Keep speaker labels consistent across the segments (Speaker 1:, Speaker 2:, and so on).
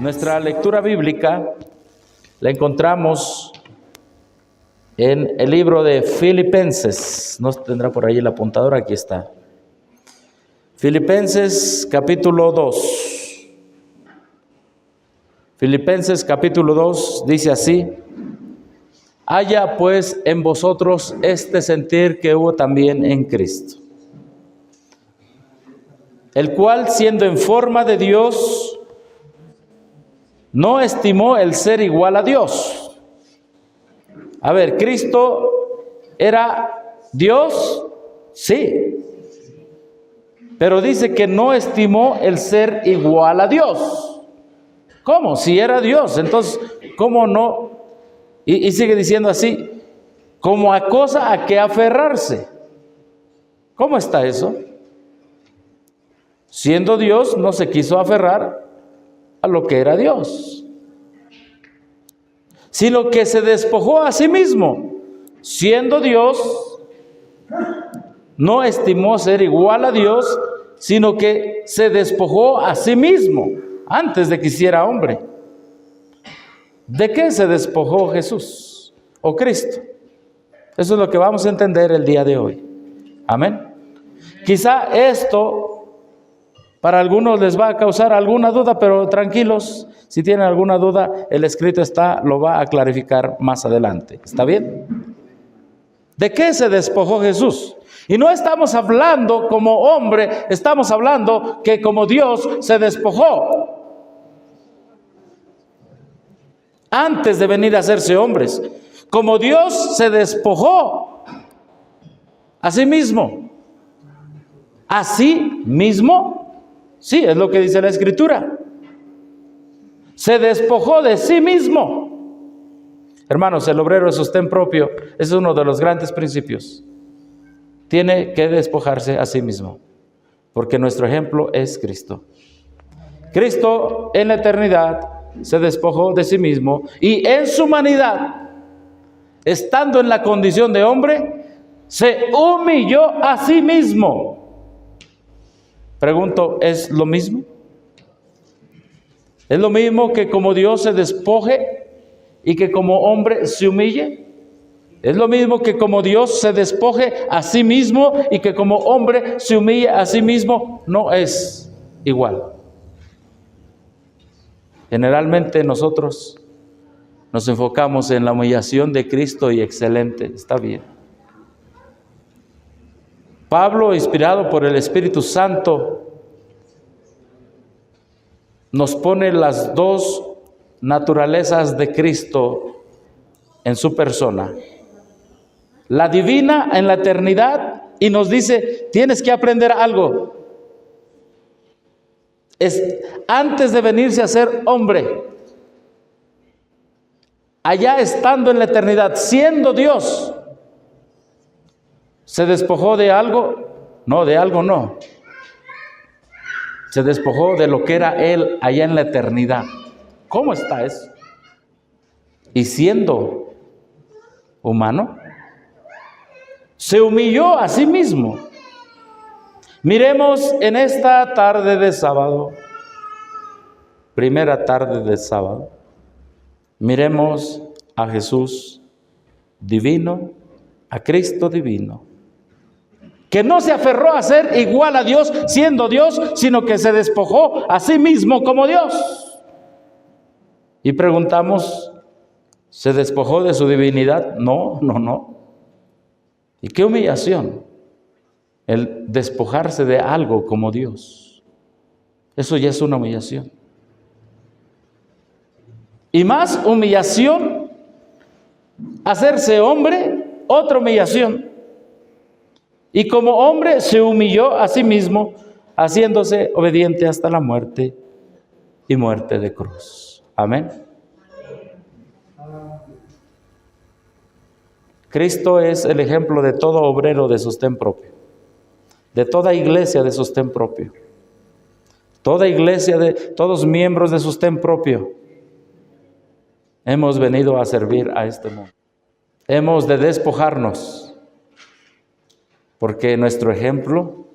Speaker 1: Nuestra lectura bíblica la encontramos en el libro de Filipenses. ¿No tendrá por ahí el apuntador? Aquí está. Filipenses capítulo 2. Filipenses capítulo 2 dice así: haya pues en vosotros este sentir que hubo también en Cristo, el cual, siendo en forma de Dios, no estimó el ser igual a Dios. A ver, ¿Cristo era Dios? Sí. Pero dice que no estimó el ser igual a Dios. ¿Cómo? Si era Dios, entonces, ¿cómo no? Y sigue diciendo así, como a cosa a que aferrarse. ¿Cómo está eso? Siendo Dios, no se quiso aferrar a lo que era Dios, sino que se despojó a sí mismo. Siendo Dios, no estimó ser igual a Dios, sino que se despojó a sí mismo antes de que hiciera hombre. ¿De qué se despojó Jesús o Cristo? Eso es lo que vamos a entender el día de hoy. Amén. Quizá esto para algunos les va a causar alguna duda, pero tranquilos, si tienen alguna duda, el escrito lo va a clarificar más adelante. ¿Está bien? ¿De qué se despojó Jesús? Y no estamos hablando como hombre, estamos hablando que como Dios se despojó antes de venir a hacerse hombres. Como Dios se despojó a sí mismo. ¿A sí mismo? Sí, es lo que dice la Escritura. Se despojó de sí mismo. Hermanos, el obrero de sostén propio es uno de los grandes principios. Tiene que despojarse a sí mismo, porque nuestro ejemplo es Cristo. Cristo en la eternidad se despojó de sí mismo y en su humanidad, estando en la condición de hombre, se humilló a sí mismo. Pregunto, ¿es lo mismo? ¿Es lo mismo que como Dios se despoje y que como hombre se humille? ¿Es lo mismo que como Dios se despoje a sí mismo y que como hombre se humille a sí mismo? No es igual. Generalmente nosotros nos enfocamos en la humillación de Cristo y excelente, está bien. Pablo, inspirado por el Espíritu Santo, nos pone las dos naturalezas de Cristo en su persona. La divina en la eternidad, y nos dice, tienes que aprender algo. Antes de venirse a ser hombre, allá estando en la eternidad, siendo Dios, ¿se despojó de algo? No, de algo no. Se despojó de lo que era Él allá en la eternidad. ¿Cómo está eso? Y siendo humano, se humilló a sí mismo. Miremos en esta tarde de sábado, primera tarde de sábado, miremos a Jesús divino, a Cristo divino, que no se aferró a ser igual a Dios siendo Dios, sino que se despojó a sí mismo como Dios. Y preguntamos, ¿se despojó de su divinidad? No, no, no. ¿Y qué humillación? El despojarse de algo como Dios. Eso ya es una humillación. Y más humillación, hacerse hombre, otra humillación. Y como hombre se humilló a sí mismo, haciéndose obediente hasta la muerte y muerte de cruz. Amén. Cristo es el ejemplo de todo obrero de sostén propio, de toda iglesia de sostén propio, toda iglesia de todos miembros de sostén propio. Hemos venido a servir a este mundo. Hemos de despojarnos, porque nuestro ejemplo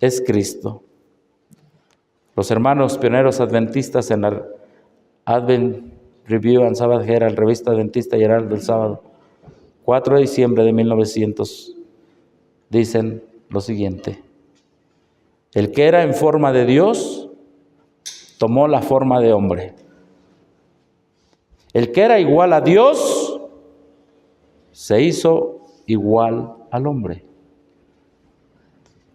Speaker 1: es Cristo. Los hermanos pioneros adventistas en la Advent Review and Sabbath Herald, revista adventista y Herald del sábado, 4 de diciembre de 1900, dicen lo siguiente: el que era en forma de Dios tomó la forma de hombre. El que era igual a Dios se hizo igual al hombre.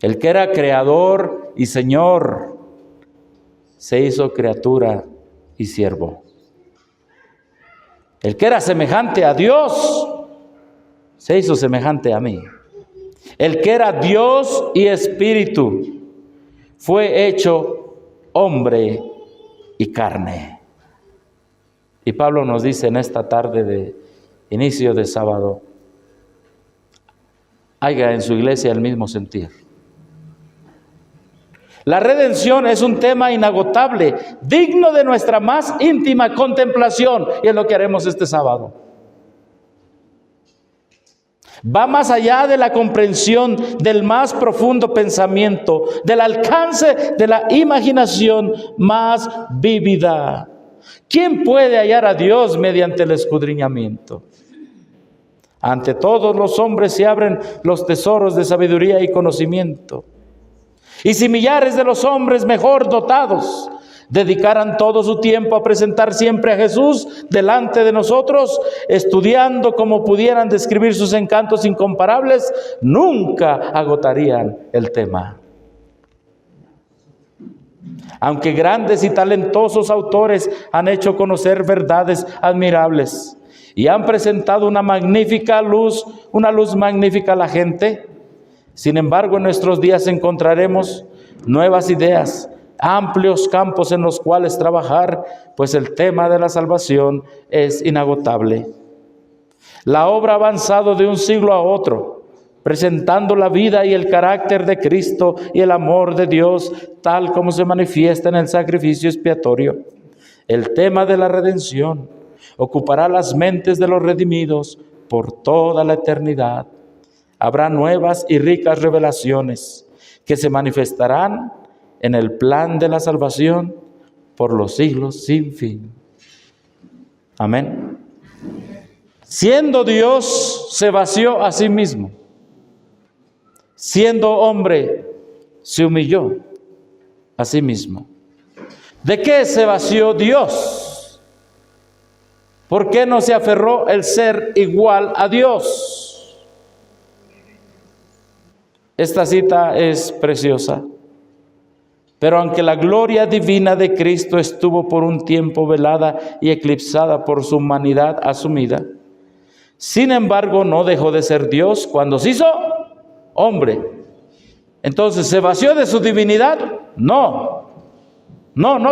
Speaker 1: El que era creador y Señor se hizo criatura y siervo. El que era semejante a Dios se hizo semejante a mí. El que era Dios y Espíritu fue hecho hombre y carne. Y Pablo nos dice en esta tarde de inicio de sábado, haya en su iglesia el mismo sentir. La redención es un tema inagotable, digno de nuestra más íntima contemplación, y es lo que haremos este sábado. Va más allá de la comprensión del más profundo pensamiento, del alcance de la imaginación más vívida. ¿Quién puede hallar a Dios mediante el escudriñamiento? Ante todos los hombres se abren los tesoros de sabiduría y conocimiento. Y si millares de los hombres mejor dotados dedicaran todo su tiempo a presentar siempre a Jesús delante de nosotros, estudiando como pudieran describir sus encantos incomparables, nunca agotarían el tema. Aunque grandes y talentosos autores han hecho conocer verdades admirables y han presentado una luz magnífica a la gente, sin embargo, en nuestros días encontraremos nuevas ideas, amplios campos en los cuales trabajar, pues el tema de la salvación es inagotable. La obra ha avanzado de un siglo a otro, presentando la vida y el carácter de Cristo y el amor de Dios, tal como se manifiesta en el sacrificio expiatorio. El tema de la redención ocupará las mentes de los redimidos por toda la eternidad. Habrá nuevas y ricas revelaciones que se manifestarán en el plan de la salvación por los siglos sin fin. Amén. Siendo Dios, se vació a sí mismo. Siendo hombre, se humilló a sí mismo. ¿De qué se vació Dios? ¿Por qué no se aferró el ser igual a Dios? Esta cita es preciosa, pero aunque la gloria divina de Cristo estuvo por un tiempo velada y eclipsada por su humanidad asumida, sin embargo no dejó de ser Dios cuando se hizo hombre. Entonces, ¿se vació de su divinidad? No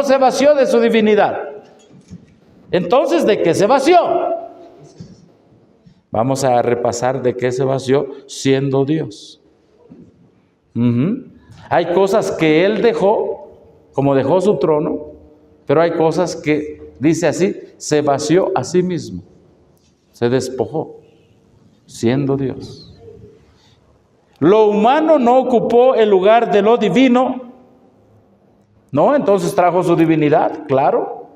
Speaker 1: se vació de su divinidad. Entonces, ¿de qué se vació? Vamos a repasar de qué se vació siendo Dios. Hay cosas que Él dejó, como dejó su trono, pero hay cosas que, dice así, se vació a sí mismo, se despojó, siendo Dios. Lo humano no ocupó el lugar de lo divino, no, entonces trajo su divinidad, claro,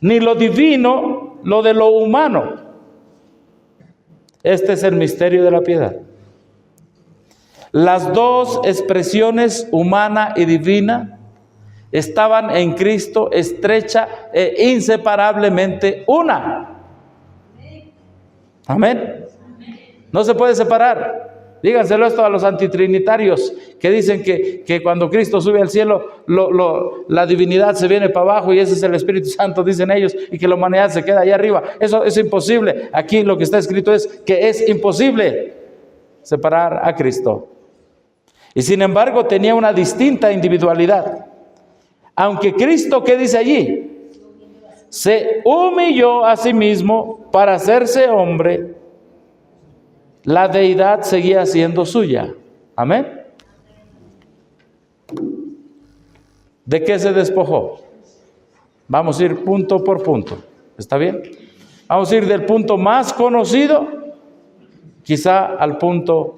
Speaker 1: ni lo divino, lo de lo humano. Este es el misterio de la piedad. Las dos expresiones, humana y divina, estaban en Cristo estrecha e inseparablemente una. Amén. No se puede separar. Díganselo esto a los antitrinitarios que dicen que cuando Cristo sube al cielo, la divinidad se viene para abajo y ese es el Espíritu Santo, dicen ellos, y que la humanidad se queda allá arriba. Eso es imposible. Aquí lo que está escrito es que es imposible separar a Cristo. Y sin embargo tenía una distinta individualidad. Aunque Cristo, ¿qué dice allí? Se humilló a sí mismo para hacerse hombre, la deidad seguía siendo suya. Amén. ¿De qué se despojó? Vamos a ir punto por punto. ¿Está bien? Vamos a ir del punto más conocido, quizá al punto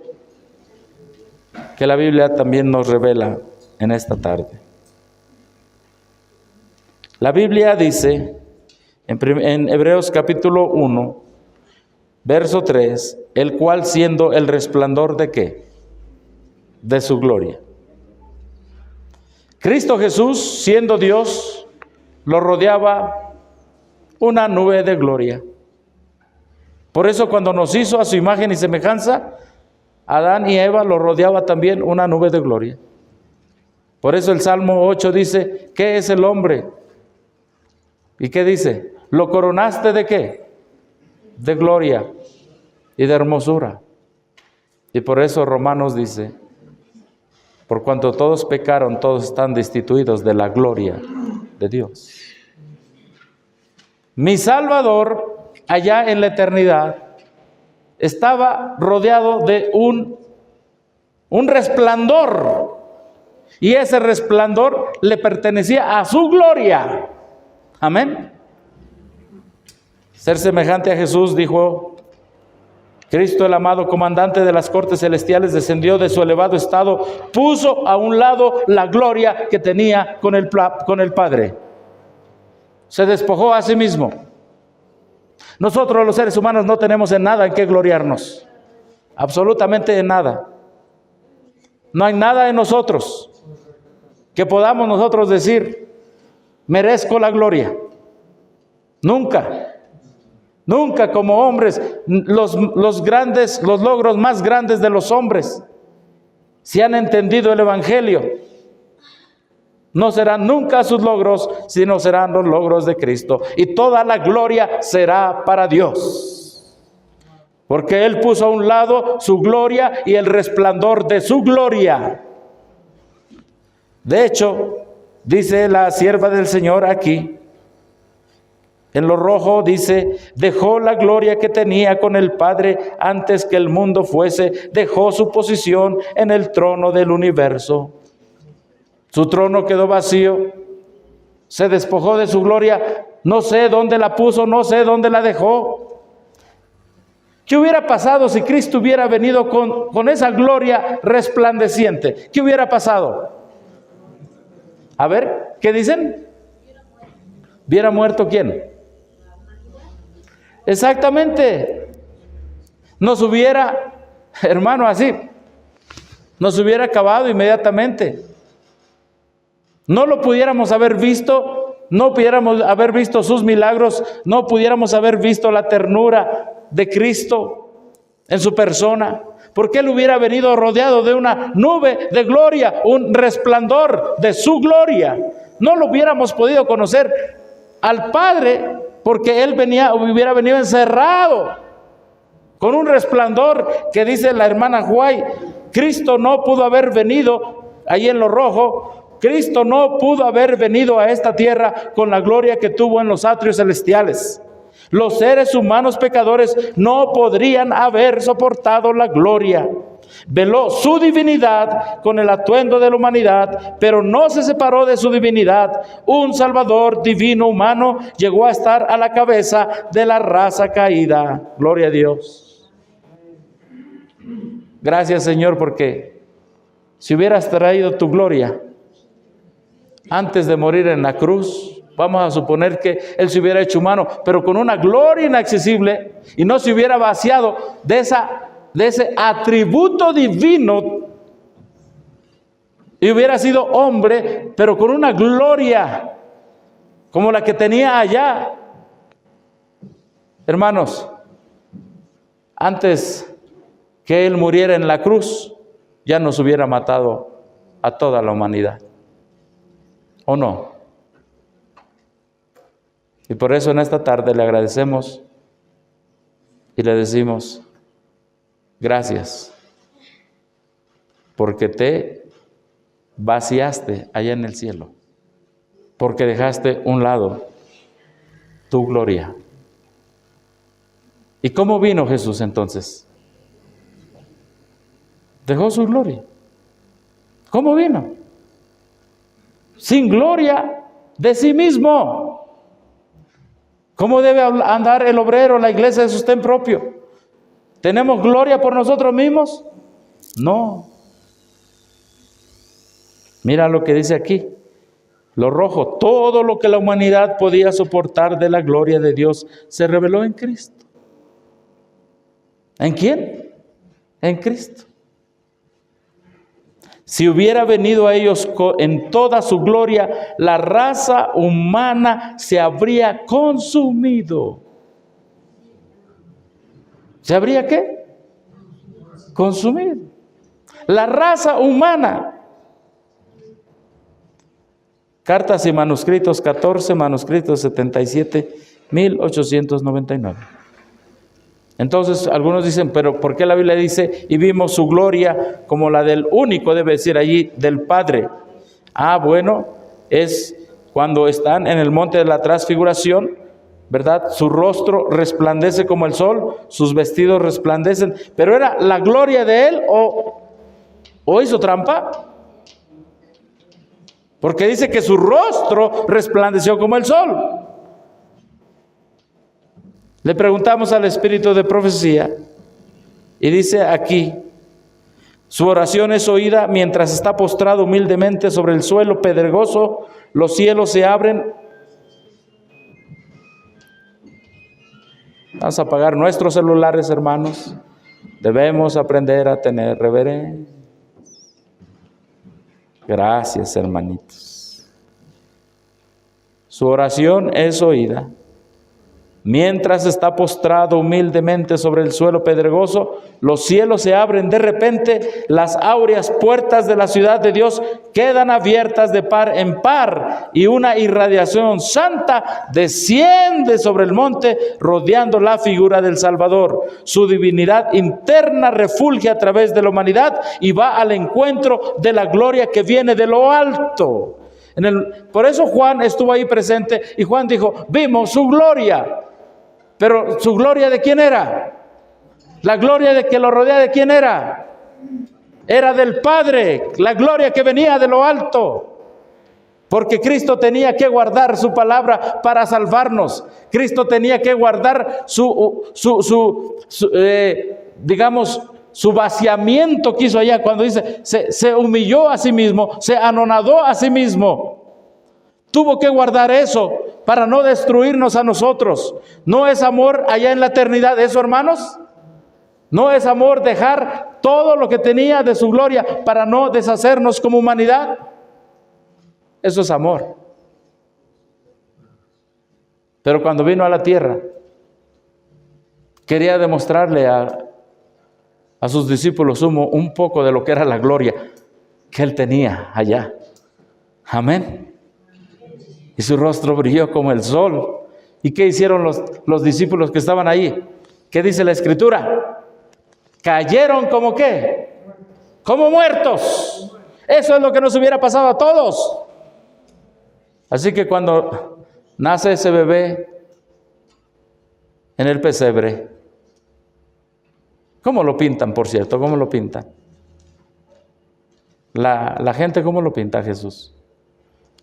Speaker 1: que la Biblia también nos revela en esta tarde. La Biblia dice en Hebreos capítulo 1, verso 3, el cual siendo el resplandor ¿de qué? De su gloria. Cristo Jesús, siendo Dios, lo rodeaba una nube de gloria. Por eso cuando nos hizo a su imagen y semejanza, Adán y Eva lo rodeaba también una nube de gloria. Por eso el Salmo 8 dice, ¿qué es el hombre? ¿Y qué dice? ¿Lo coronaste de qué? De gloria y de hermosura. Y por eso Romanos dice, por cuanto todos pecaron, todos están destituidos de la gloria de Dios. Mi Salvador, allá en la eternidad, estaba rodeado de un resplandor, y ese resplandor le pertenecía a su gloria. Amén. Ser semejante a Jesús, dijo Cristo, el amado comandante de las cortes celestiales, descendió de su elevado estado, puso a un lado la gloria que tenía con el Padre. Se despojó a sí mismo. Nosotros los seres humanos no tenemos en nada en qué gloriarnos. Absolutamente en nada. No hay nada en nosotros que podamos nosotros decir, merezco la gloria. Nunca. Nunca como hombres, los logros más grandes de los hombres, si han entendido el Evangelio, no serán nunca sus logros, sino serán los logros de Cristo. Y toda la gloria será para Dios. Porque Él puso a un lado su gloria y el resplandor de su gloria. De hecho, dice la sierva del Señor aquí, en lo rojo dice, dejó la gloria que tenía con el Padre antes que el mundo fuese, dejó su posición en el trono del universo. Su trono quedó vacío, se despojó de su gloria, no sé dónde la puso, no sé dónde la dejó. ¿Qué hubiera pasado si Cristo hubiera venido con esa gloria resplandeciente? ¿Qué hubiera pasado? A ver, ¿qué dicen? ¿Hubiera muerto quién? Exactamente. Nos hubiera, hermano, así, nos hubiera acabado inmediatamente. No lo pudiéramos haber visto, no pudiéramos haber visto sus milagros, no pudiéramos haber visto la ternura de Cristo en su persona, porque Él hubiera venido rodeado de una nube de gloria, un resplandor de su gloria. No lo hubiéramos podido conocer al Padre, porque Él hubiera venido encerrado con un resplandor que dice la hermana Huay, Cristo no pudo haber venido ahí en lo rojo. Cristo no pudo haber venido a esta tierra con la gloria que tuvo en los atrios celestiales. Los seres humanos pecadores no podrían haber soportado la gloria. Veló su divinidad con el atuendo de la humanidad, pero no se separó de su divinidad. Un Salvador divino humano llegó a estar a la cabeza de la raza caída. Gloria a Dios. Gracias, Señor, porque si hubieras traído tu gloria antes de morir en la cruz, vamos a suponer que Él se hubiera hecho humano, pero con una gloria inaccesible, y no se hubiera vaciado de ese atributo divino, y hubiera sido hombre, pero con una gloria como la que tenía allá. Hermanos, antes que Él muriera en la cruz, ya nos hubiera matado a toda la humanidad. ¿O no? Y por eso en esta tarde le agradecemos y le decimos, gracias, porque te vaciaste allá en el cielo, porque dejaste un lado tu gloria. ¿Y cómo vino Jesús entonces? Dejó su gloria. ¿Cómo vino? Sin gloria de sí mismo. ¿Cómo debe andar el obrero, la iglesia de sostén propio? ¿Tenemos gloria por nosotros mismos? No. Mira lo que dice aquí. Lo rojo, todo lo que la humanidad podía soportar de la gloria de Dios se reveló en Cristo. ¿En quién? En Cristo. Si hubiera venido a ellos en toda su gloria, la raza humana se habría consumido. ¿Se habría qué? Consumido. La raza humana. Cartas y manuscritos 14, manuscritos 77, 1899. Entonces, algunos dicen, pero ¿por qué la Biblia dice, y vimos su gloria como la del único, debe decir allí, del Padre? Bueno, es cuando están en el monte de la transfiguración, ¿verdad? Su rostro resplandece como el sol, sus vestidos resplandecen, pero ¿era la gloria de él o hizo trampa? Porque dice que su rostro resplandeció como el sol. Le preguntamos al espíritu de profecía y dice aquí, su oración es oída mientras está postrado humildemente sobre el suelo pedregoso, los cielos se abren. Vamos a apagar nuestros celulares, hermanos. Debemos aprender a tener reverencia. Gracias, hermanitos. Su oración es oída mientras está postrado humildemente sobre el suelo pedregoso, los cielos se abren de repente, las áureas puertas de la ciudad de Dios quedan abiertas de par en par y una irradiación santa desciende sobre el monte rodeando la figura del Salvador. Su divinidad interna refulge a través de la humanidad y va al encuentro de la gloria que viene de lo alto. Por eso Juan estuvo ahí presente y Juan dijo, vimos su gloria. Pero ¿su gloria de quién era? La gloria de que lo rodea, ¿de quién era? Era del Padre, la gloria que venía de lo alto. Porque Cristo tenía que guardar su palabra para salvarnos. Cristo tenía que guardar su vaciamiento que hizo allá. Cuando dice, se humilló a sí mismo, se anonadó a sí mismo. Tuvo que guardar eso para no destruirnos a nosotros. ¿No es amor allá en la eternidad eso, hermanos? ¿No es amor dejar todo lo que tenía de su gloria para no deshacernos como humanidad? Eso es amor. Pero cuando vino a la tierra, quería demostrarle a sus discípulos un poco de lo que era la gloria que él tenía allá. Amén. Y su rostro brilló como el sol. ¿Y qué hicieron los discípulos que estaban ahí? ¿Qué dice la Escritura? Cayeron como ¿qué? Como muertos. Eso es lo que nos hubiera pasado a todos. Así que cuando nace ese bebé en el pesebre, ¿cómo lo pintan, por cierto? ¿Cómo lo pintan? La gente, ¿cómo lo pinta a Jesús?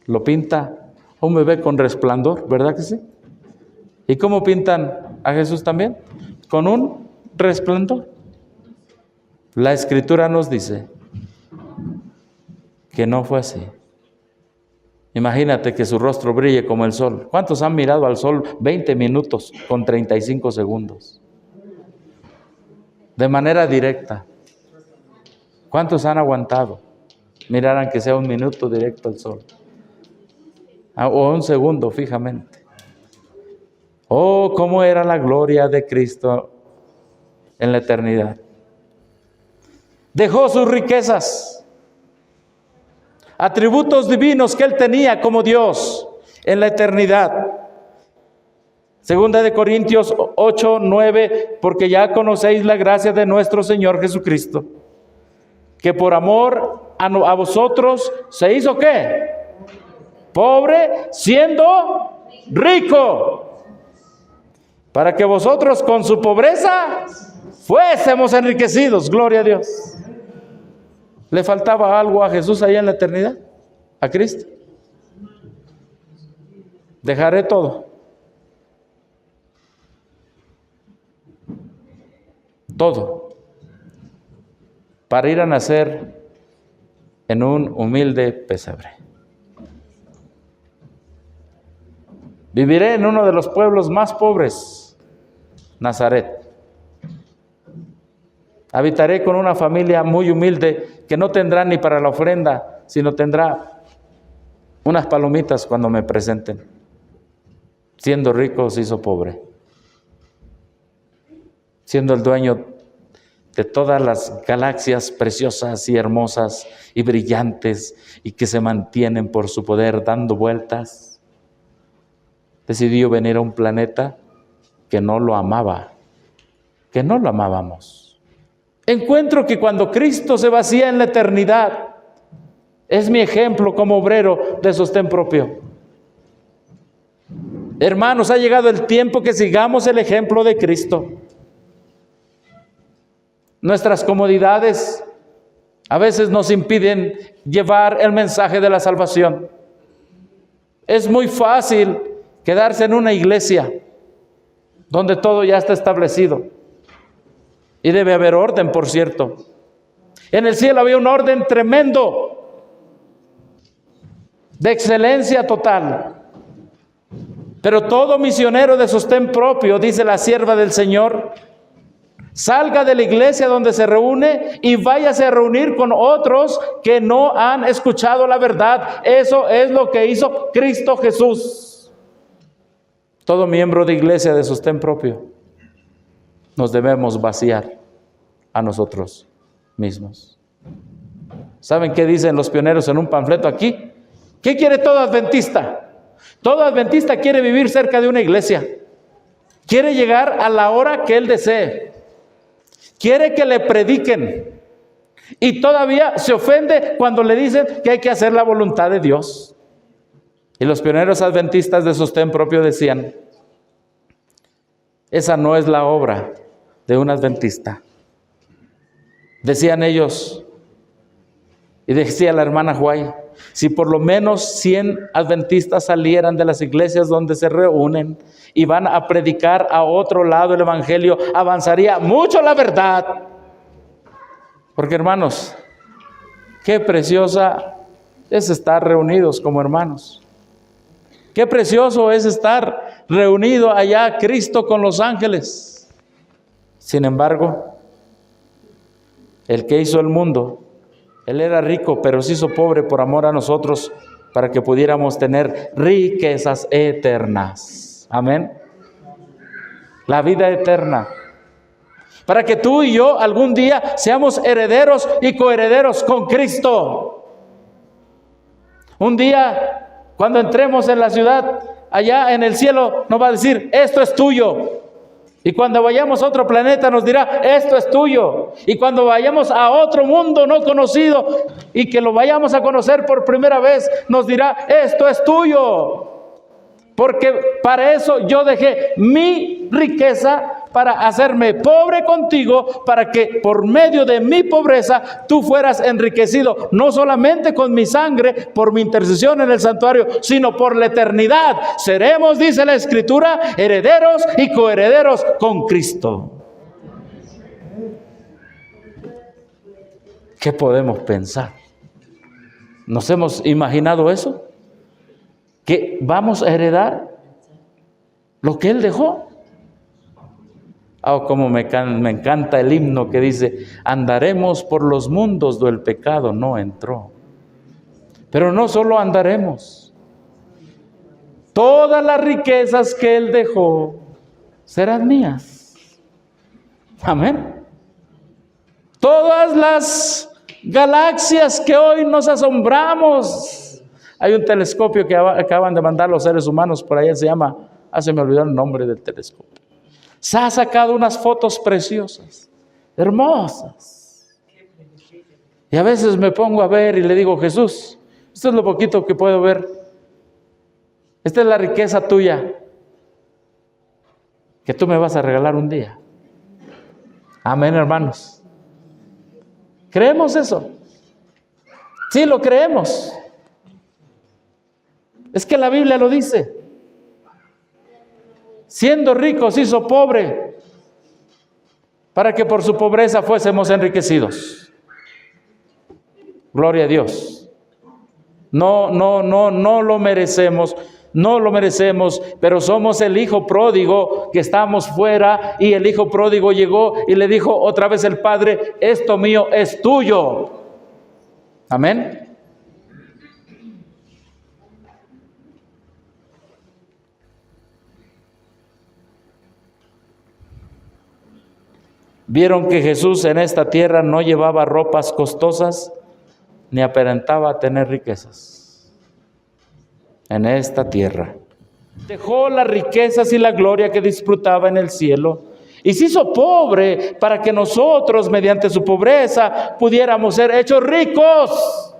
Speaker 1: Lo pinta un bebé con resplandor, ¿verdad que sí? ¿Y cómo pintan a Jesús también? Con un resplandor. La Escritura nos dice que no fue así. Imagínate que su rostro brille como el sol. ¿Cuántos han mirado al sol 20 minutos con 35 segundos? De manera directa. ¿Cuántos han aguantado mirar aunque sea un minuto directo al sol? O un segundo fijamente. Oh, cómo era la gloria de Cristo en la eternidad. Dejó sus riquezas, atributos divinos que él tenía como Dios en la eternidad. Segunda de Corintios 8, 9, porque ya conocéis la gracia de nuestro Señor Jesucristo, que por amor a vosotros se hizo ¿qué? Pobre siendo rico, para que vosotros con su pobreza fuésemos enriquecidos. Gloria a Dios. ¿Le faltaba algo a Jesús allá en la eternidad? ¿A Cristo? Dejaré todo. Todo. Para ir a nacer en un humilde pesebre. Viviré en uno de los pueblos más pobres, Nazaret. Habitaré con una familia muy humilde que no tendrá ni para la ofrenda, sino tendrá unas palomitas cuando me presenten. Siendo rico se hizo pobre. Siendo el dueño de todas las galaxias preciosas y hermosas y brillantes y que se mantienen por su poder dando vueltas, decidió venir a un planeta que no lo amaba, que no lo amábamos. Encuentro que cuando Cristo se vacía en la eternidad, es mi ejemplo como obrero de sostén propio. Hermanos, ha llegado el tiempo que sigamos el ejemplo de Cristo. Nuestras comodidades a veces nos impiden llevar el mensaje de la salvación. Es muy fácil quedarse en una iglesia donde todo ya está establecido. Y debe haber orden, por cierto. En el cielo había un orden tremendo, de excelencia total. Pero todo misionero de sostén propio, dice la sierva del Señor, salga de la iglesia donde se reúne y váyase a reunir con otros que no han escuchado la verdad. Eso es lo que hizo Cristo Jesús. Todo miembro de iglesia de sostén propio nos debemos vaciar a nosotros mismos. ¿Saben qué dicen los pioneros en un panfleto aquí? ¿Qué quiere todo adventista? Todo adventista quiere vivir cerca de una iglesia. Quiere llegar a la hora que él desee. Quiere que le prediquen. Y todavía se ofende cuando le dicen que hay que hacer la voluntad de Dios. Y los pioneros adventistas de sostén propio decían: esa no es la obra de un adventista. Decían ellos, y decía la hermana Huay, si por lo menos 100 adventistas salieran de las iglesias donde se reúnen y van a predicar a otro lado el evangelio, avanzaría mucho la verdad. Porque, hermanos, qué preciosa es estar reunidos como hermanos. Qué precioso es estar reunido allá Cristo con los ángeles. Sin embargo, el que hizo el mundo, Él era rico, pero se hizo pobre por amor a nosotros, para que pudiéramos tener riquezas eternas. Amén. La vida eterna. Para que tú y yo algún día seamos herederos y coherederos con Cristo. Un día, cuando entremos en la ciudad, allá en el cielo, nos va a decir: esto es tuyo. Y cuando vayamos a otro planeta nos dirá: esto es tuyo. Y cuando vayamos a otro mundo no conocido y que lo vayamos a conocer por primera vez, nos dirá: esto es tuyo. Porque para eso yo dejé mi riqueza, para hacerme pobre contigo, para que por medio de mi pobreza tú fueras enriquecido, no solamente con mi sangre, por mi intercesión en el santuario, sino por la eternidad. Seremos, dice la Escritura, herederos y coherederos con Cristo. ¿Qué podemos pensar? ¿Nos hemos imaginado eso? ¿Que vamos a heredar lo que Él dejó? Oh, como me encanta el himno que dice: andaremos por los mundos donde el pecado no entró. Pero no solo andaremos, todas las riquezas que Él dejó serán mías. Amén. Todas las galaxias que hoy nos asombramos. Hay un telescopio que acaban de mandar los seres humanos por allá, se llama, se me olvidó el nombre del telescopio. Se ha sacado unas fotos preciosas, hermosas. Y a veces me pongo a ver y le digo: Jesús, esto es lo poquito que puedo ver. Esta es la riqueza tuya, que tú me vas a regalar un día. Amén, hermanos. ¿Creemos eso? Sí, lo creemos. Es que la Biblia lo dice. Siendo rico se hizo pobre, para que por su pobreza fuésemos enriquecidos. Gloria a Dios. No lo merecemos, no lo merecemos, pero somos el hijo pródigo que estamos fuera, y el hijo pródigo llegó y le dijo otra vez el Padre: esto mío es tuyo. Amén. Vieron que Jesús en esta tierra no llevaba ropas costosas, ni aparentaba tener riquezas. En esta tierra dejó las riquezas y la gloria que disfrutaba en el cielo, y se hizo pobre para que nosotros, mediante su pobreza, pudiéramos ser hechos ricos.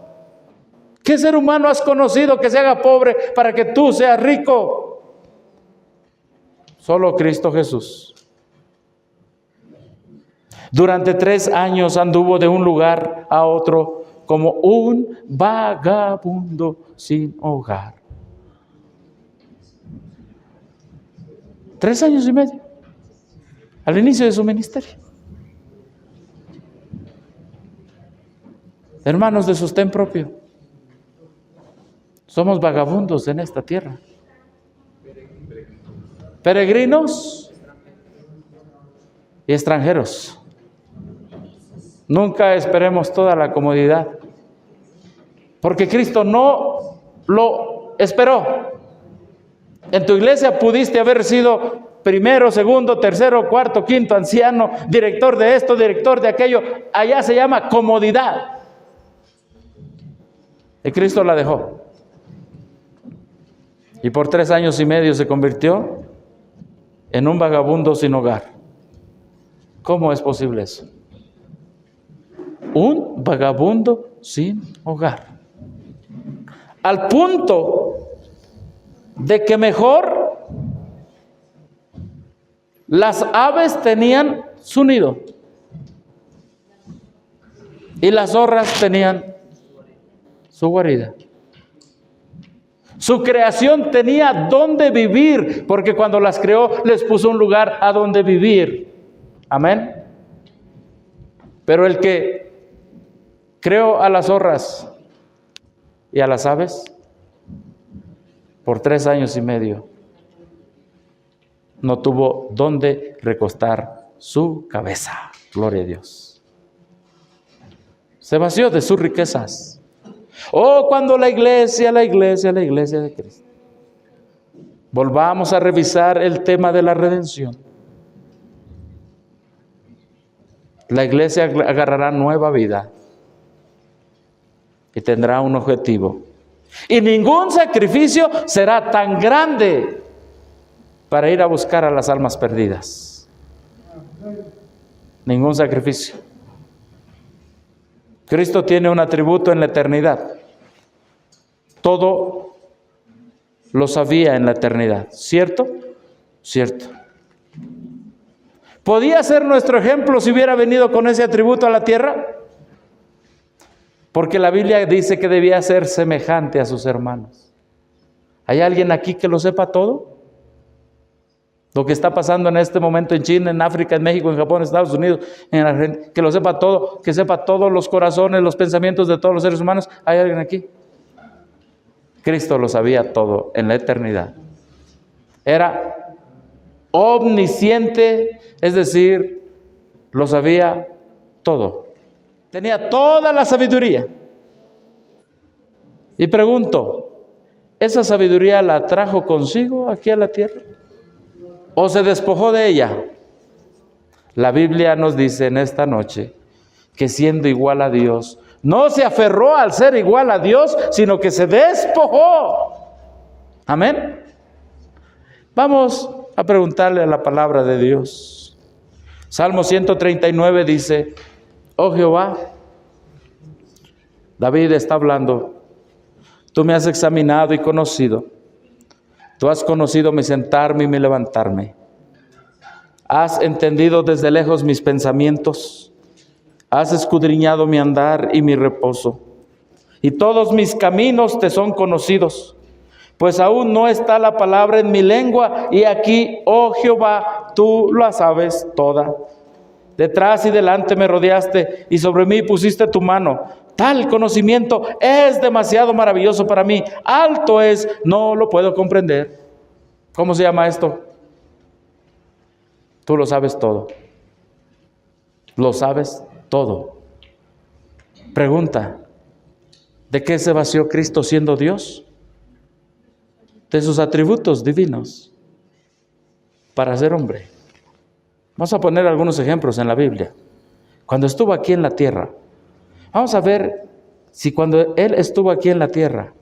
Speaker 1: ¿Qué ser humano has conocido que se haga pobre para que tú seas rico? Solo Cristo Jesús. Durante 3 años anduvo de un lugar a otro como un vagabundo sin hogar. 3 años y medio, al inicio de su ministerio. Hermanos de sostén propio, somos vagabundos en esta tierra. Peregrinos y extranjeros. Nunca esperemos toda la comodidad, porque Cristo no lo esperó. En tu iglesia pudiste haber sido primero, segundo, tercero, cuarto, quinto, anciano, director de esto, director de aquello. Allá se llama comodidad. Y Cristo la dejó. Y por 3 años y medio se convirtió en un vagabundo sin hogar. ¿Cómo es posible eso? Un vagabundo sin hogar. Al punto de que mejor las aves tenían su nido y las zorras tenían su guarida. Su creación tenía dónde vivir, porque cuando las creó les puso un lugar a donde vivir. Amén. Pero el que creó a las zorras y a las aves, por 3 años y medio, no tuvo dónde recostar su cabeza. Gloria a Dios. Se vació de sus riquezas. Oh, cuando la iglesia de Cristo. Volvamos a revisar el tema de la redención. La iglesia agarrará nueva vida y tendrá un objetivo. Y ningún sacrificio será tan grande para ir a buscar a las almas perdidas. Ningún sacrificio. Cristo tiene un atributo en la eternidad. Todo lo sabía en la eternidad. ¿Cierto? Cierto. ¿Podía ser nuestro ejemplo si hubiera venido con ese atributo a la tierra? Porque la Biblia dice que debía ser semejante a sus hermanos. ¿Hay alguien aquí que lo sepa todo? Lo que está pasando en este momento en China, en África, en México, en Japón, en Estados Unidos, en Argentina, que lo sepa todo, que sepa todos los corazones, los pensamientos de todos los seres humanos. ¿Hay alguien aquí? Cristo lo sabía todo en la eternidad. Era omnisciente, es decir, lo sabía todo. Tenía toda la sabiduría. Y pregunto, ¿esa sabiduría la trajo consigo aquí a la tierra? ¿O se despojó de ella? La Biblia nos dice en esta noche que siendo igual a Dios, no se aferró al ser igual a Dios, sino que se despojó. Amén. Vamos a preguntarle a la palabra de Dios. Salmo 139 dice: oh Jehová, David está hablando, tú me has examinado y conocido. Tú has conocido mi sentarme y mi levantarme. Has entendido desde lejos mis pensamientos. Has escudriñado mi andar y mi reposo. Y todos mis caminos te son conocidos. Pues aún no está la palabra en mi lengua. Y aquí, oh Jehová, tú la sabes toda. Detrás y delante me rodeaste y sobre mí pusiste tu mano. Tal conocimiento es demasiado maravilloso para mí. Alto es, no lo puedo comprender. ¿Cómo se llama esto? Tú lo sabes todo. Lo sabes todo. Pregunta, ¿de qué se vació Cristo siendo Dios? De sus atributos divinos para ser hombre. Vamos a poner algunos ejemplos en la Biblia. Cuando estuvo aquí en la tierra, vamos a ver si cuando Él estuvo aquí en la tierra,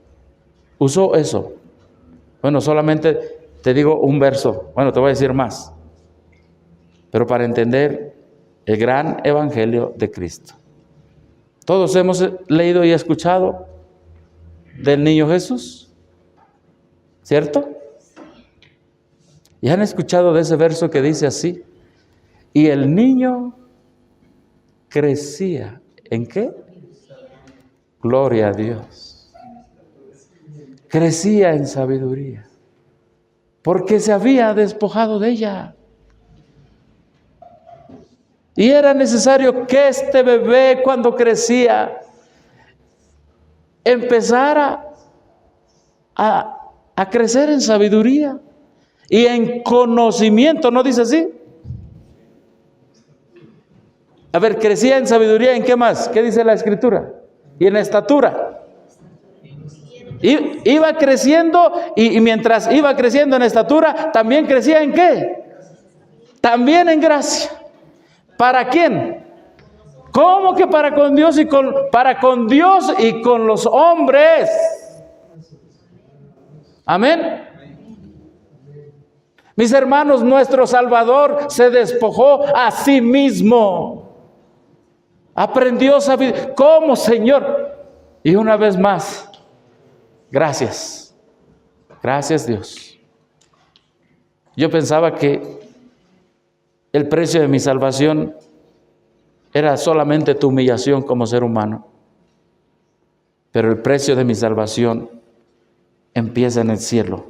Speaker 1: usó eso. Bueno, solamente te digo un verso. Bueno, te voy a decir más. Pero para entender el gran evangelio de Cristo. Todos hemos leído y escuchado del niño Jesús, ¿cierto? Y han escuchado de ese verso que dice así: y el niño crecía. ¿En qué? Gloria a Dios. Crecía en sabiduría, porque se había despojado de ella. Y era necesario que este bebé, cuando crecía, empezara a crecer en sabiduría y en conocimiento, ¿no dice así? A ver, crecía en sabiduría, ¿en qué más? ¿Qué dice la Escritura? Y en estatura. Iba creciendo y mientras iba creciendo en estatura, también crecía ¿en qué? También en gracia. ¿Para quién? ¿Cómo que para con Dios para con Dios y con los hombres? Amén. Mis hermanos, nuestro Salvador se despojó a sí mismo. Aprendió sabiduría. ¿Cómo, Señor? Y una vez más, gracias. Gracias, Dios. Yo pensaba que el precio de mi salvación era solamente tu humillación como ser humano. Pero el precio de mi salvación empieza en el cielo,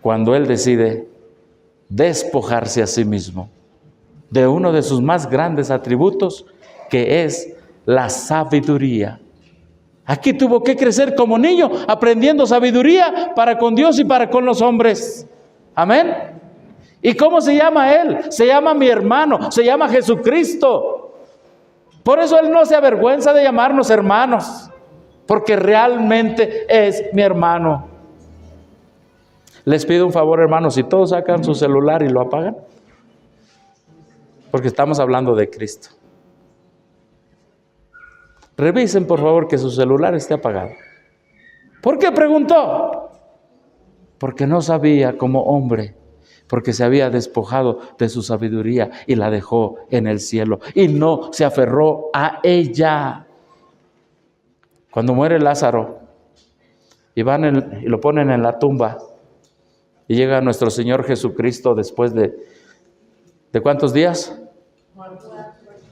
Speaker 1: cuando Él decide despojarse a sí mismo de uno de sus más grandes atributos, que es la sabiduría. Aquí tuvo que crecer como niño, aprendiendo sabiduría para con Dios y para con los hombres. Amén. ¿Y cómo se llama Él? Se llama mi hermano, se llama Jesucristo. Por eso Él no se avergüenza de llamarnos hermanos, porque realmente es mi hermano. Les pido un favor, hermanos, si todos sacan su celular y lo apagan, porque estamos hablando de Cristo. Revisen, por favor, que su celular esté apagado. ¿Por qué preguntó? Porque no sabía como hombre, porque se había despojado de su sabiduría y la dejó en el cielo y no se aferró a ella. Cuando muere Lázaro y van y lo ponen en la tumba y llega nuestro Señor Jesucristo después ¿de cuántos días?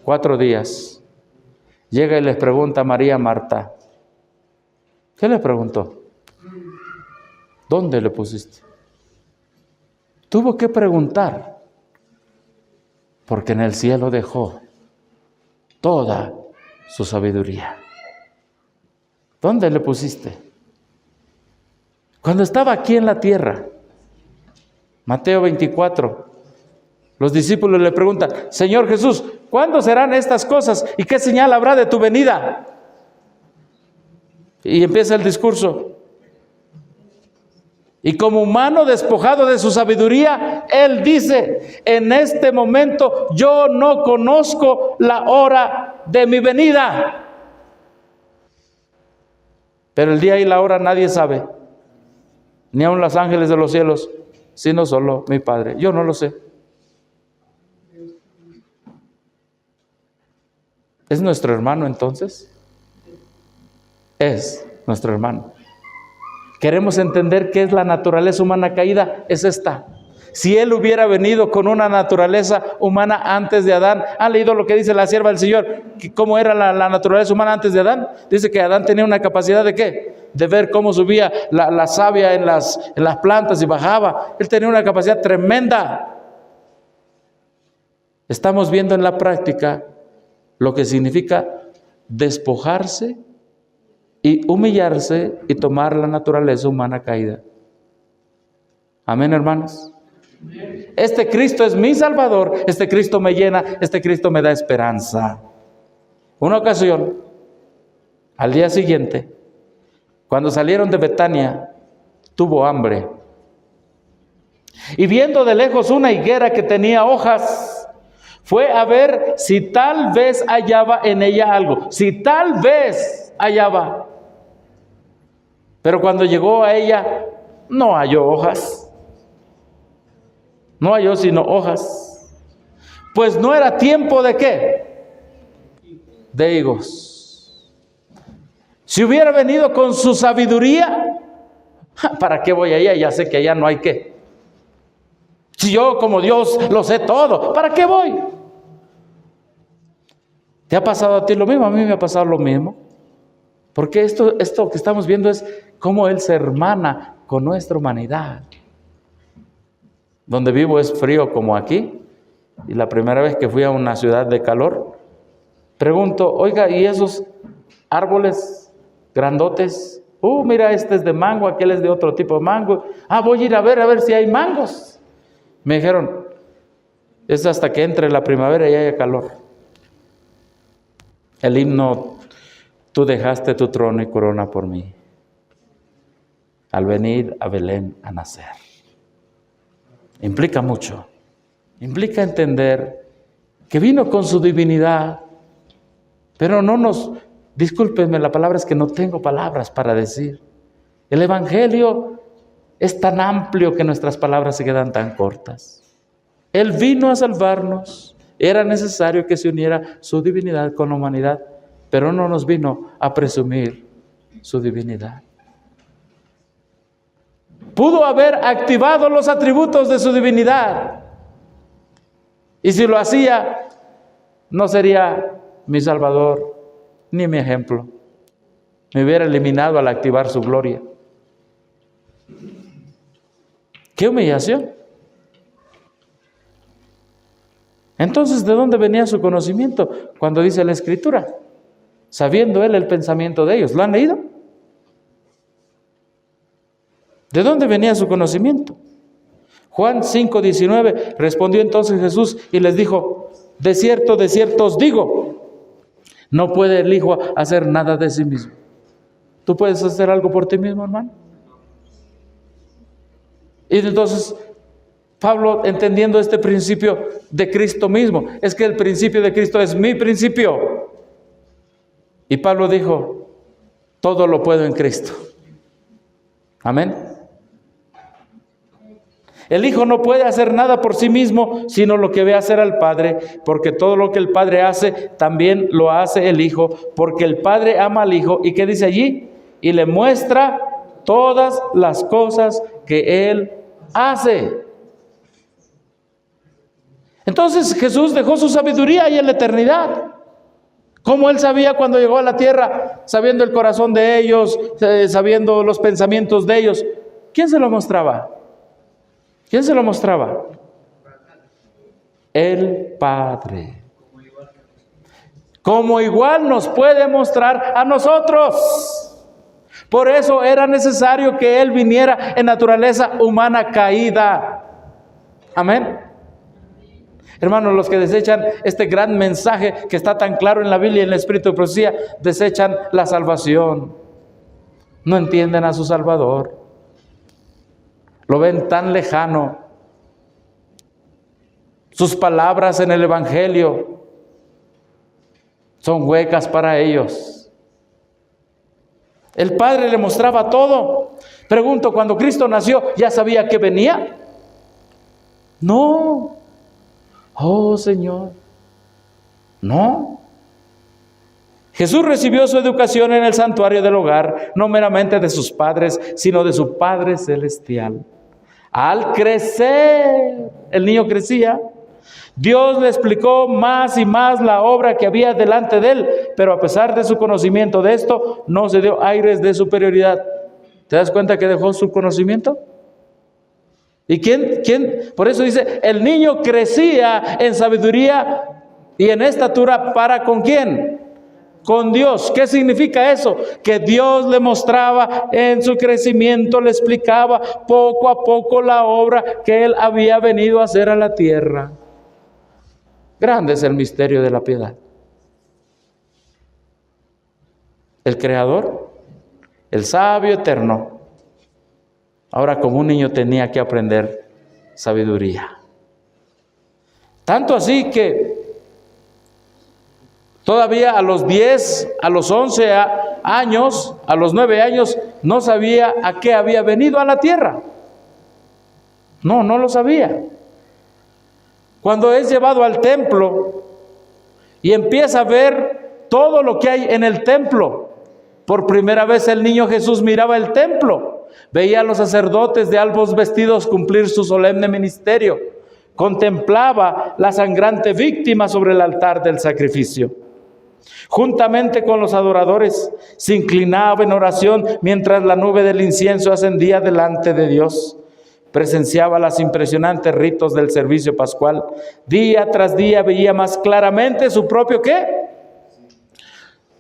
Speaker 1: 4 días. Llega y les pregunta a María Marta. ¿Qué le preguntó? ¿Dónde le pusiste? Tuvo que preguntar, porque en el cielo dejó toda su sabiduría. ¿Dónde le pusiste? Cuando estaba aquí en la tierra, Mateo 24, los discípulos le preguntan: Señor Jesús, ¿cuándo serán estas cosas? ¿Y qué señal habrá de tu venida? Y empieza el discurso. Y como humano despojado de su sabiduría, Él dice: en este momento yo no conozco la hora de mi venida. Pero el día y la hora nadie sabe, ni aun los ángeles de los cielos, sino solo mi Padre. Yo no lo sé. ¿Es nuestro hermano entonces? Es nuestro hermano. Queremos entender qué es la naturaleza humana caída. Es esta. Si Él hubiera venido con una naturaleza humana antes de Adán, ¿han leído lo que dice la sierva del Señor? ¿Cómo era la naturaleza humana antes de Adán? Dice que Adán tenía una capacidad ¿de qué? De ver cómo subía la savia en las plantas y bajaba. Él tenía una capacidad tremenda. Estamos viendo en la práctica lo que significa despojarse y humillarse y tomar la naturaleza humana caída. Amén, hermanos. Este Cristo es mi Salvador, este Cristo me llena, este Cristo me da esperanza. Una ocasión, al día siguiente, cuando salieron de Betania, tuvo hambre. Y viendo de lejos una higuera que tenía hojas, fue a ver si tal vez hallaba en ella algo, si tal vez hallaba. Pero cuando llegó a ella, no halló hojas. No halló sino hojas. Pues no era tiempo de ¿qué? De higos. Si hubiera venido con su sabiduría, ¿para qué voy allá? Ya sé que allá no hay qué. Si yo como Dios lo sé todo, ¿para qué voy? ¿Te ha pasado a ti lo mismo? A mí me ha pasado lo mismo. Porque esto que estamos viendo es cómo Él se hermana con nuestra humanidad. Donde vivo es frío como aquí. Y la primera vez que fui a una ciudad de calor, pregunto, oiga, ¿y esos árboles grandotes? Mira, este es de mango, aquel es de otro tipo de mango. Voy a ir a ver si hay mangos. Me dijeron, es hasta que entre la primavera y haya calor. El himno, tú dejaste tu trono y corona por mí, al venir a Belén a nacer. Implica mucho. Implica entender que vino con su divinidad, pero discúlpenme, la palabra es que no tengo palabras para decir. El Evangelio es tan amplio que nuestras palabras se quedan tan cortas. Él vino a salvarnos. Era necesario que se uniera su divinidad con la humanidad, pero no nos vino a presumir su divinidad. Pudo haber activado los atributos de su divinidad. Y si lo hacía, no sería mi Salvador ni mi ejemplo. Me hubiera eliminado al activar su gloria. ¡Qué humillación! Entonces, ¿de dónde venía su conocimiento? Cuando dice la Escritura, sabiendo Él el pensamiento de ellos. ¿Lo han leído? ¿De dónde venía su conocimiento? Juan 5:19, respondió entonces Jesús y les dijo, de cierto os digo, no puede el Hijo hacer nada de sí mismo. ¿Tú puedes hacer algo por ti mismo, hermano? Y entonces, Pablo, entendiendo este principio de Cristo mismo, es que el principio de Cristo es mi principio. Y Pablo dijo, todo lo puedo en Cristo. Amén. El Hijo no puede hacer nada por sí mismo, sino lo que ve hacer al Padre, porque todo lo que el Padre hace, también lo hace el Hijo, porque el Padre ama al Hijo. ¿Y qué dice allí? Y le muestra todas las cosas que Él hace. Entonces Jesús dejó su sabiduría ahí en la eternidad. Como Él sabía cuando llegó a la tierra, sabiendo el corazón de ellos, sabiendo los pensamientos de ellos. ¿Quién se lo mostraba? ¿Quién se lo mostraba? El Padre. Como igual nos puede mostrar a nosotros. Por eso era necesario que Él viniera en naturaleza humana caída. Amén. Hermanos, los que desechan este gran mensaje que está tan claro en la Biblia y en el Espíritu de Profecía, desechan la salvación. No entienden a su Salvador. Lo ven tan lejano. Sus palabras en el Evangelio son huecas para ellos. El Padre le mostraba todo. Pregunto, ¿cuando Cristo nació, ya sabía que venía? No. Oh, Señor. No. Jesús recibió su educación en el santuario del hogar, no meramente de sus padres, sino de su Padre Celestial. Al crecer, el niño crecía. Dios le explicó más y más la obra que había delante de él, pero a pesar de su conocimiento de esto, no se dio aires de superioridad. ¿Te das cuenta que dejó su conocimiento? ¿Y quién? Por eso dice, el niño crecía en sabiduría y en estatura, ¿para con quién? con Dios. ¿Qué significa eso? Que Dios le mostraba en su crecimiento, le explicaba poco a poco la obra que Él había venido a hacer a la tierra. Grande es el misterio de la piedad. El Creador, el sabio eterno, ahora como un niño tenía que aprender sabiduría. Tanto así que todavía a los 10, a los 11 años, a los 9 años, no sabía a qué había venido a la tierra. No lo sabía. Cuando es llevado al templo y empieza a ver todo lo que hay en el templo, por primera vez el niño Jesús miraba el templo, veía a los sacerdotes de albos vestidos cumplir su solemne ministerio, contemplaba la sangrante víctima sobre el altar del sacrificio. Juntamente con los adoradores, se inclinaba en oración mientras la nube del incienso ascendía delante de Dios. Presenciaba los impresionantes ritos del servicio pascual. Día tras día veía más claramente su propio ¿qué?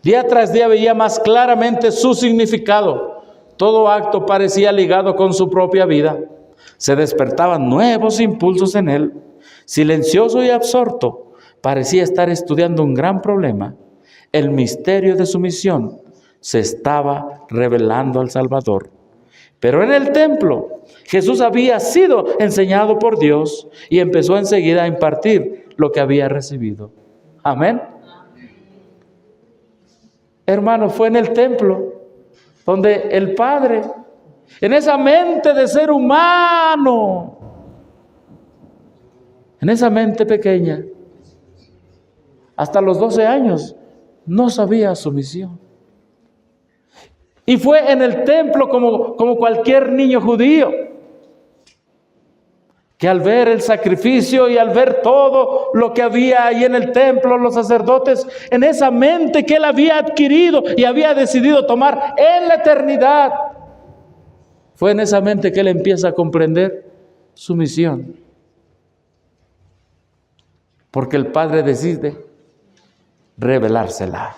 Speaker 1: Día tras día veía más claramente su significado. Todo acto parecía ligado con su propia vida. Se despertaban nuevos impulsos en él. Silencioso y absorto, parecía estar estudiando un gran problema. El misterio de su misión se estaba revelando al Salvador. Pero en el templo, Jesús había sido enseñado por Dios y empezó enseguida a impartir lo que había recibido. Amén. Hermano, fue en el templo donde el Padre, en esa mente de ser humano, en esa mente pequeña, hasta los 12 años, no sabía su misión. Y fue en el templo como cualquier niño judío, que al ver el sacrificio y al ver todo lo que había ahí en el templo, los sacerdotes, en esa mente que él había adquirido y había decidido tomar en la eternidad, fue en esa mente que él empieza a comprender su misión. Porque el Padre decide revelársela.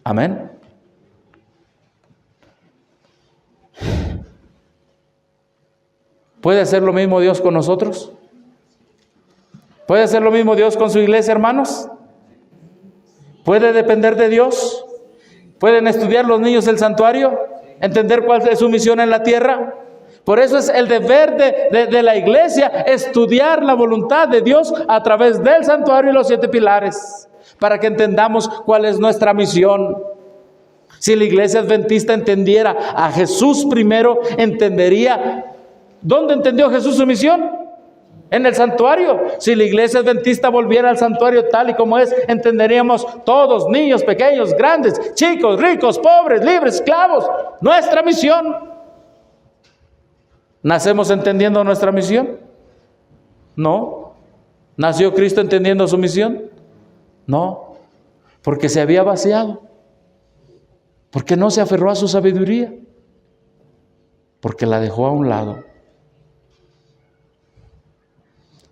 Speaker 1: Amén. ¿Puede hacer lo mismo Dios con nosotros? ¿Puede hacer lo mismo Dios con su iglesia, hermanos? ¿Puede depender de Dios? ¿Pueden estudiar los niños del santuario? ¿Entender cuál es su misión en la tierra? Por eso es el deber de la iglesia estudiar la voluntad de Dios a través del santuario y los 7 pilares, para que entendamos cuál es nuestra misión. Si la iglesia adventista entendiera a Jesús primero, entendería. ¿Dónde entendió Jesús su misión? En el santuario. Si la iglesia adventista volviera al santuario tal y como es, entenderíamos todos, niños, pequeños, grandes, chicos, ricos, pobres, libres, esclavos, nuestra misión. ¿Nacemos entendiendo nuestra misión? No. ¿Nació Cristo entendiendo su misión? No. Porque se había vaciado. Porque no se aferró a su sabiduría. Porque la dejó a un lado.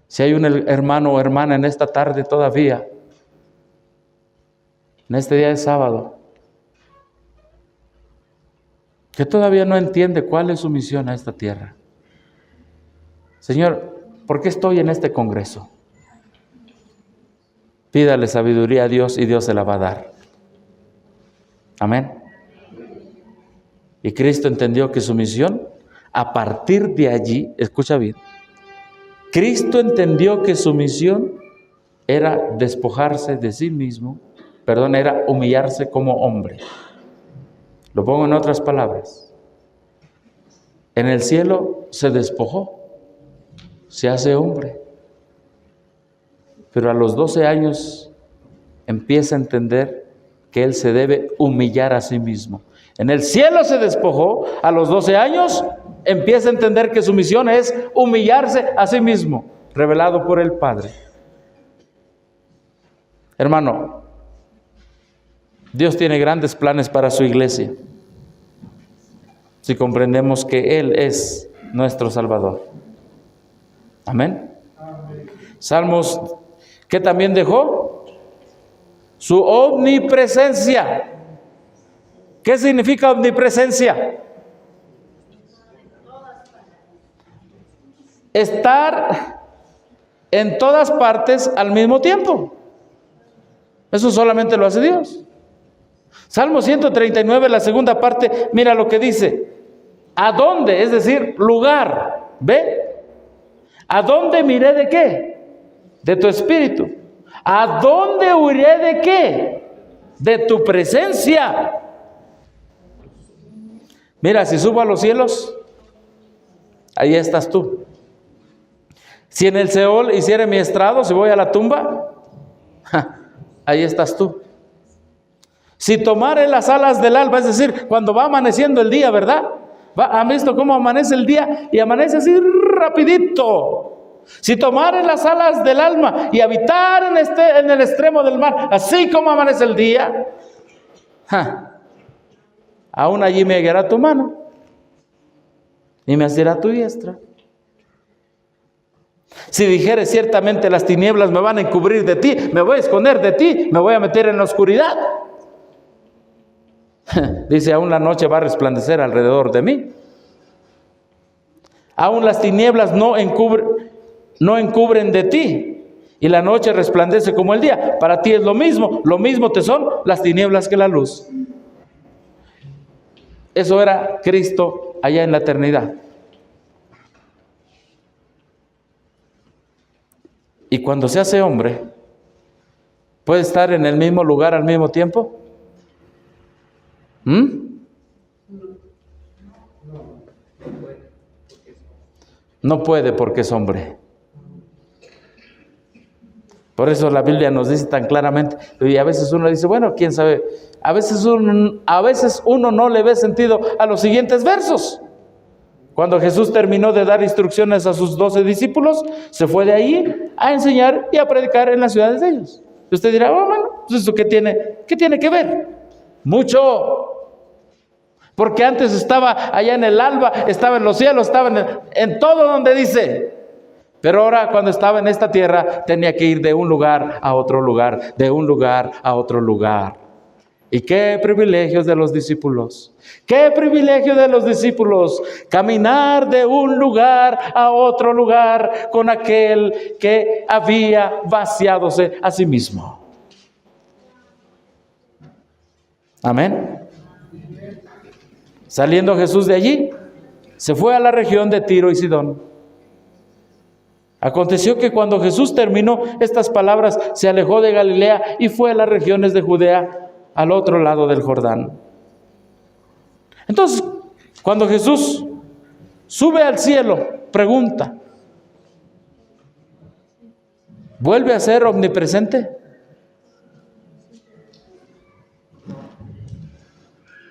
Speaker 1: Si hay un hermano o hermana en esta tarde todavía, en este día de sábado, que todavía no entiende cuál es su misión a esta tierra. Señor, ¿por qué estoy en este congreso? Pídale sabiduría a Dios y Dios se la va a dar. Amén. Y Cristo entendió que su misión, a partir de allí, escucha bien, Cristo entendió que su misión era despojarse de sí mismo, era humillarse como hombre. Lo pongo en otras palabras. En el cielo se despojó, se hace hombre. Pero a los 12 años empieza a entender que él se debe humillar a sí mismo. En el cielo se despojó, a los 12 años empieza a entender que su misión es humillarse a sí mismo, revelado por el Padre. Hermano, Dios tiene grandes planes para su iglesia, si comprendemos que Él es nuestro Salvador. Amén. Salmos, ¿qué también dejó? su omnipresencia. ¿Qué significa omnipresencia? Estar en todas partes al mismo tiempo. Eso solamente lo hace Dios. Salmo 139, la segunda parte, mira lo que dice. ¿A dónde? Es decir, lugar. ¿Ve? ¿A dónde miré de qué? De tu espíritu. ¿A dónde huiré de qué? De tu presencia. Mira, si subo a los cielos, ahí estás tú. Si en el Seol hiciera mi estrado, si voy a la tumba, ahí estás tú. Si tomare las alas del alba, es decir, cuando va amaneciendo el día, ¿verdad? ¿Han visto cómo amanece el día? Y amanece así rapidito. Si tomare las alas del alma y habitar en el extremo del mar, así como amanece el día, aún allí me guiará tu mano y me asirá tu diestra. Si dijere ciertamente las tinieblas me van a encubrir de ti, me voy a esconder de ti, me voy a meter en la oscuridad. Dice, aún la noche va a resplandecer alrededor de mí. Aún las tinieblas no encubren de ti, y la noche resplandece como el día. Para ti es lo mismo te son las tinieblas que la luz. Eso era Cristo allá en la eternidad. Y cuando se hace hombre, ¿puede estar en el mismo lugar al mismo tiempo? No puede porque es hombre. Por eso la Biblia nos dice tan claramente, y a veces uno dice, bueno, quién sabe, a veces uno no le ve sentido a los siguientes versos. Cuando Jesús terminó de dar instrucciones a sus 12 discípulos, se fue de ahí a enseñar y a predicar en las ciudades de ellos. Y usted dirá, oh, bueno, pues ¿eso qué tiene que ver? Mucho. Porque antes estaba allá en el alba, estaba en los cielos, estaba en todo donde dice. Pero ahora cuando estaba en esta tierra tenía que ir de un lugar a otro lugar, de un lugar a otro lugar. Y qué privilegios de los discípulos. Qué privilegio de los discípulos caminar de un lugar a otro lugar con aquel que había vaciádose a sí mismo. Amén. Saliendo Jesús de allí, se fue a la región de Tiro y Sidón. Aconteció que cuando Jesús terminó estas palabras, se alejó de Galilea y fue a las regiones de Judea, al otro lado del Jordán. Entonces, cuando Jesús sube al cielo, pregunta, ¿vuelve a ser omnipresente?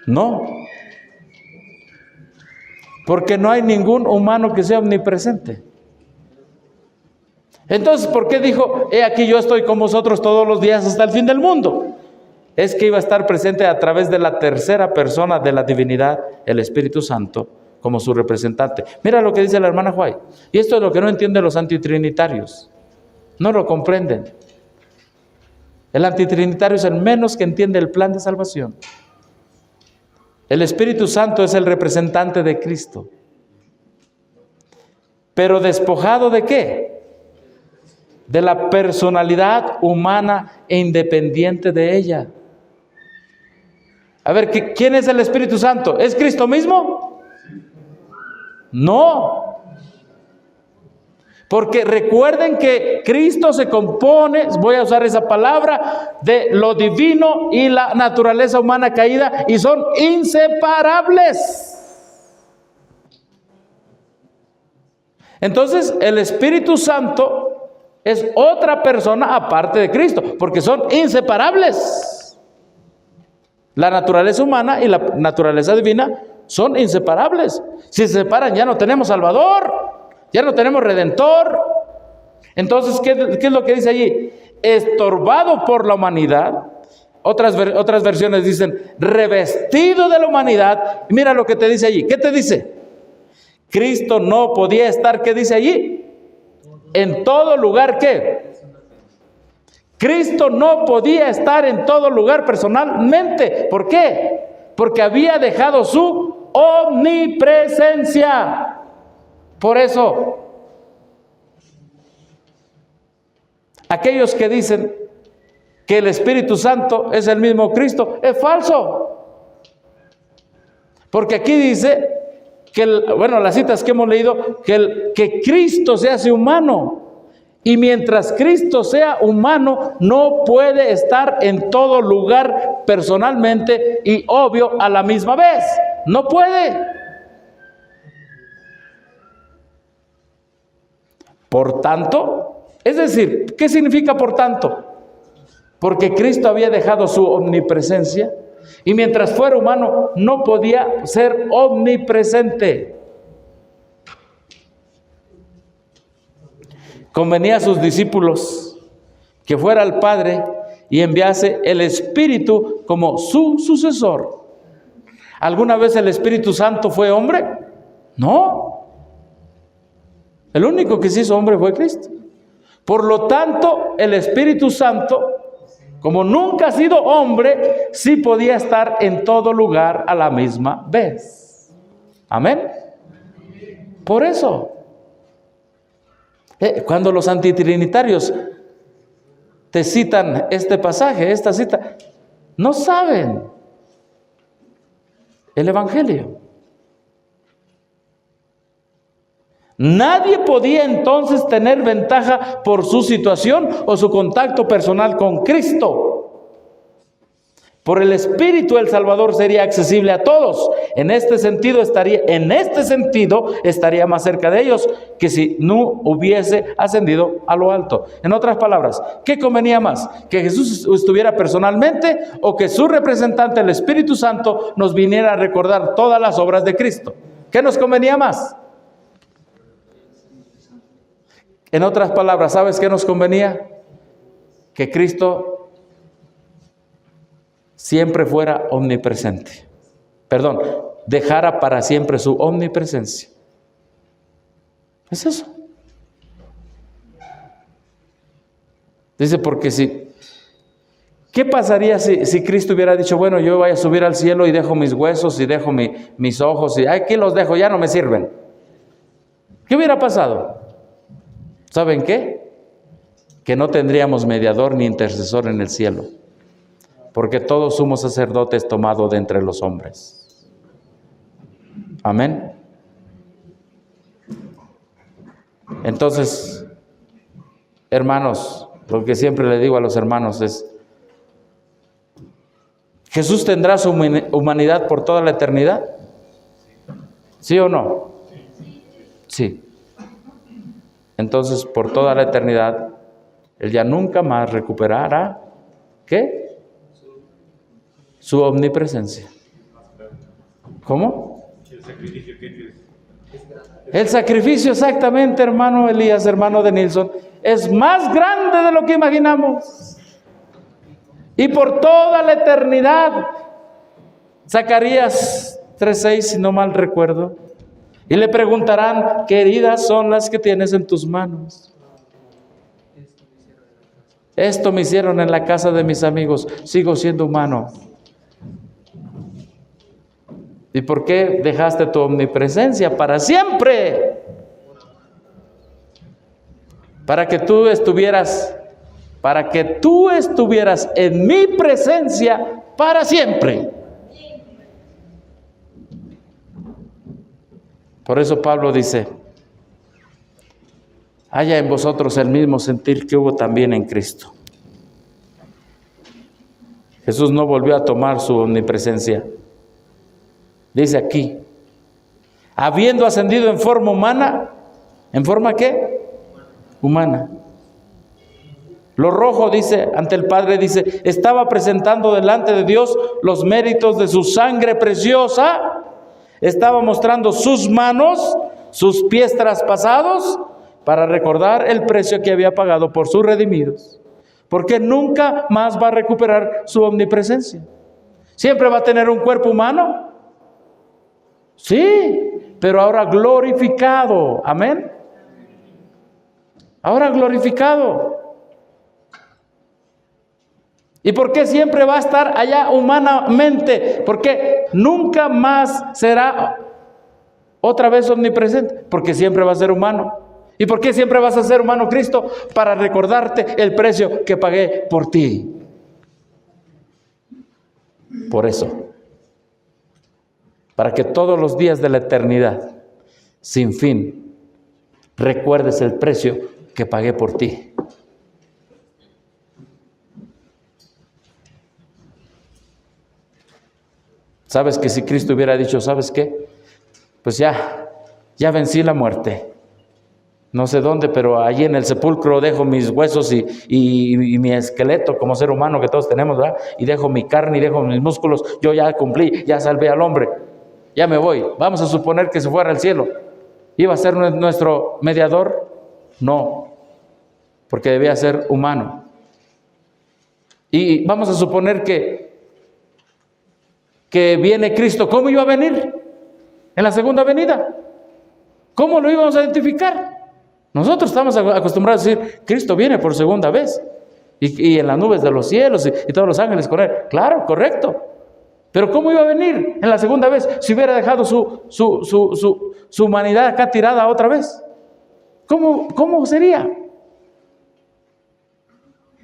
Speaker 1: No. Porque no hay ningún humano que sea omnipresente. Entonces, ¿por qué dijo, he aquí yo estoy con vosotros todos los días hasta el fin del mundo? Es que iba a estar presente a través de la tercera persona de la divinidad, el Espíritu Santo, como su representante. Mira lo que dice la hermana White. Y esto es lo que no entienden los antitrinitarios. No lo comprenden. El antitrinitario es el menos que entiende el plan de salvación. El Espíritu Santo es el representante de Cristo. Pero despojado ¿de qué? De la personalidad humana e independiente de ella. A ver, ¿quién es el Espíritu Santo? ¿Es Cristo mismo? No. Porque recuerden que Cristo se compone, voy a usar esa palabra, de lo divino y la naturaleza humana caída, y son inseparables. Entonces, el Espíritu Santo es otra persona aparte de Cristo, porque son inseparables. La naturaleza humana y la naturaleza divina son inseparables. Si se separan, ya no tenemos Salvador, ya no tenemos Redentor. Entonces, ¿qué es lo que dice allí? Estorbado por la humanidad. Otras versiones dicen revestido de la humanidad. Mira lo que te dice allí. ¿Qué te dice? Cristo no podía estar, ¿qué dice allí? En todo lugar, ¿qué? Cristo no podía estar en todo lugar personalmente. ¿Por qué? Porque había dejado su omnipresencia. Por eso, aquellos que dicen que el Espíritu Santo es el mismo Cristo, es falso. Porque aquí dice que, las citas que hemos leído, que Cristo se hace humano. Y mientras Cristo sea humano, no puede estar en todo lugar personalmente y obvio a la misma vez. No puede. Por tanto, es decir, ¿qué significa por tanto? Porque Cristo había dejado su omnipresencia y mientras fuera humano no podía ser omnipresente. Convenía a sus discípulos que fuera al Padre y enviase el Espíritu como su sucesor. ¿Alguna vez el Espíritu Santo fue hombre? No. El único que se hizo hombre fue Cristo. Por lo tanto, el Espíritu Santo, como nunca ha sido hombre, sí podía estar en todo lugar a la misma vez. Amén. Por eso, cuando los antitrinitarios te citan este pasaje, esta cita, no saben el Evangelio. Nadie podía entonces tener ventaja por su situación o su contacto personal con Cristo. Por el Espíritu el Salvador sería accesible a todos. En este sentido estaría más cerca de ellos que si no hubiese ascendido a lo alto. En otras palabras, ¿qué convenía más? ¿Que Jesús estuviera personalmente o que su representante, el Espíritu Santo, nos viniera a recordar todas las obras de Cristo? ¿Qué nos convenía más? En otras palabras, ¿sabes qué nos convenía? Que Cristo siempre fuera omnipresente. Perdón, dejara para siempre su omnipresencia. Es eso. Dice, porque ¿qué pasaría si Cristo hubiera dicho, bueno, yo voy a subir al cielo y dejo mis huesos y dejo mis ojos y aquí los dejo, ya no me sirven? ¿Qué hubiera pasado? ¿Saben qué? Que no tendríamos mediador ni intercesor en el cielo, porque todos somos sacerdotes tomados de entre los hombres. Amén. Entonces, hermanos, lo que siempre le digo a los hermanos es, ¿Jesús tendrá su humanidad por toda la eternidad? ¿Sí o no? Sí. Entonces, por toda la eternidad, Él ya nunca más recuperará, ¿qué? Su omnipresencia. ¿Cómo?
Speaker 2: El sacrificio que es.
Speaker 1: El sacrificio, exactamente, hermano Elías, hermano de Nilsson, es más grande de lo que imaginamos. Y por toda la eternidad, Zacarías 3:6, si no mal recuerdo, y le preguntarán, ¿qué heridas son las que tienes en tus manos? Esto me hicieron en la casa de mis amigos, sigo siendo humano. ¿Y por qué dejaste tu omnipresencia para siempre? Para que tú estuvieras en mi presencia para siempre. Por eso Pablo dice, haya en vosotros el mismo sentir que hubo también en Cristo. Jesús no volvió a tomar su omnipresencia. Dice aquí, habiendo ascendido en forma humana, ¿en forma qué? Humana. Lo rojo, dice, ante el Padre, dice, estaba presentando delante de Dios los méritos de su sangre preciosa, estaba mostrando sus manos, sus pies traspasados, para recordar el precio que había pagado por sus redimidos, porque nunca más va a recuperar su omnipresencia. ¿Siempre va a tener un cuerpo humano? Sí, pero ahora glorificado. Amén. Ahora glorificado. ¿Y por qué siempre va a estar allá humanamente? Porque nunca más será otra vez omnipresente, porque siempre va a ser humano. ¿Y por qué siempre vas a ser humano, Cristo? Para recordarte el precio que pagué por ti. Por eso, para que todos los días de la eternidad, sin fin, recuerdes el precio que pagué por ti. ¿Sabes que si Cristo hubiera dicho, ¿sabes qué? Pues ya vencí la muerte. No sé dónde, pero allí en el sepulcro dejo mis huesos y mi esqueleto como ser humano que todos tenemos, ¿verdad? Y dejo mi carne y dejo mis músculos. Yo ya cumplí, ya salvé al hombre. Ya me voy. Vamos a suponer que se fuera al cielo. ¿Iba a ser nuestro mediador? No, porque debía ser humano. Y vamos a suponer que viene Cristo. ¿Cómo iba a venir? En la segunda venida. ¿Cómo lo íbamos a identificar? Nosotros estamos acostumbrados a decir, Cristo viene por segunda vez. Y en las nubes de los cielos y todos los ángeles con él. Claro, correcto. Pero ¿cómo iba a venir en la segunda vez si hubiera dejado su humanidad acá tirada otra vez? ¿Cómo sería?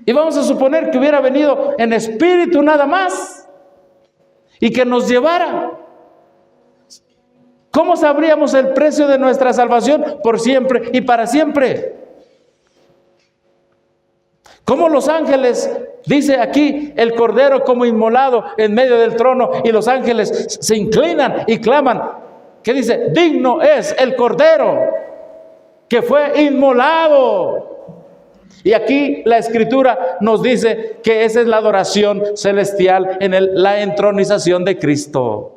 Speaker 1: Y vamos a suponer que hubiera venido en espíritu nada más y que nos llevara. ¿Cómo sabríamos el precio de nuestra salvación por siempre y para siempre? ¿Cómo los ángeles, dice aquí, el Cordero como inmolado en medio del trono, y los ángeles se inclinan y claman? ¿Qué dice? Digno es el Cordero que fue inmolado. Y aquí la Escritura nos dice que esa es la adoración celestial en la entronización de Cristo.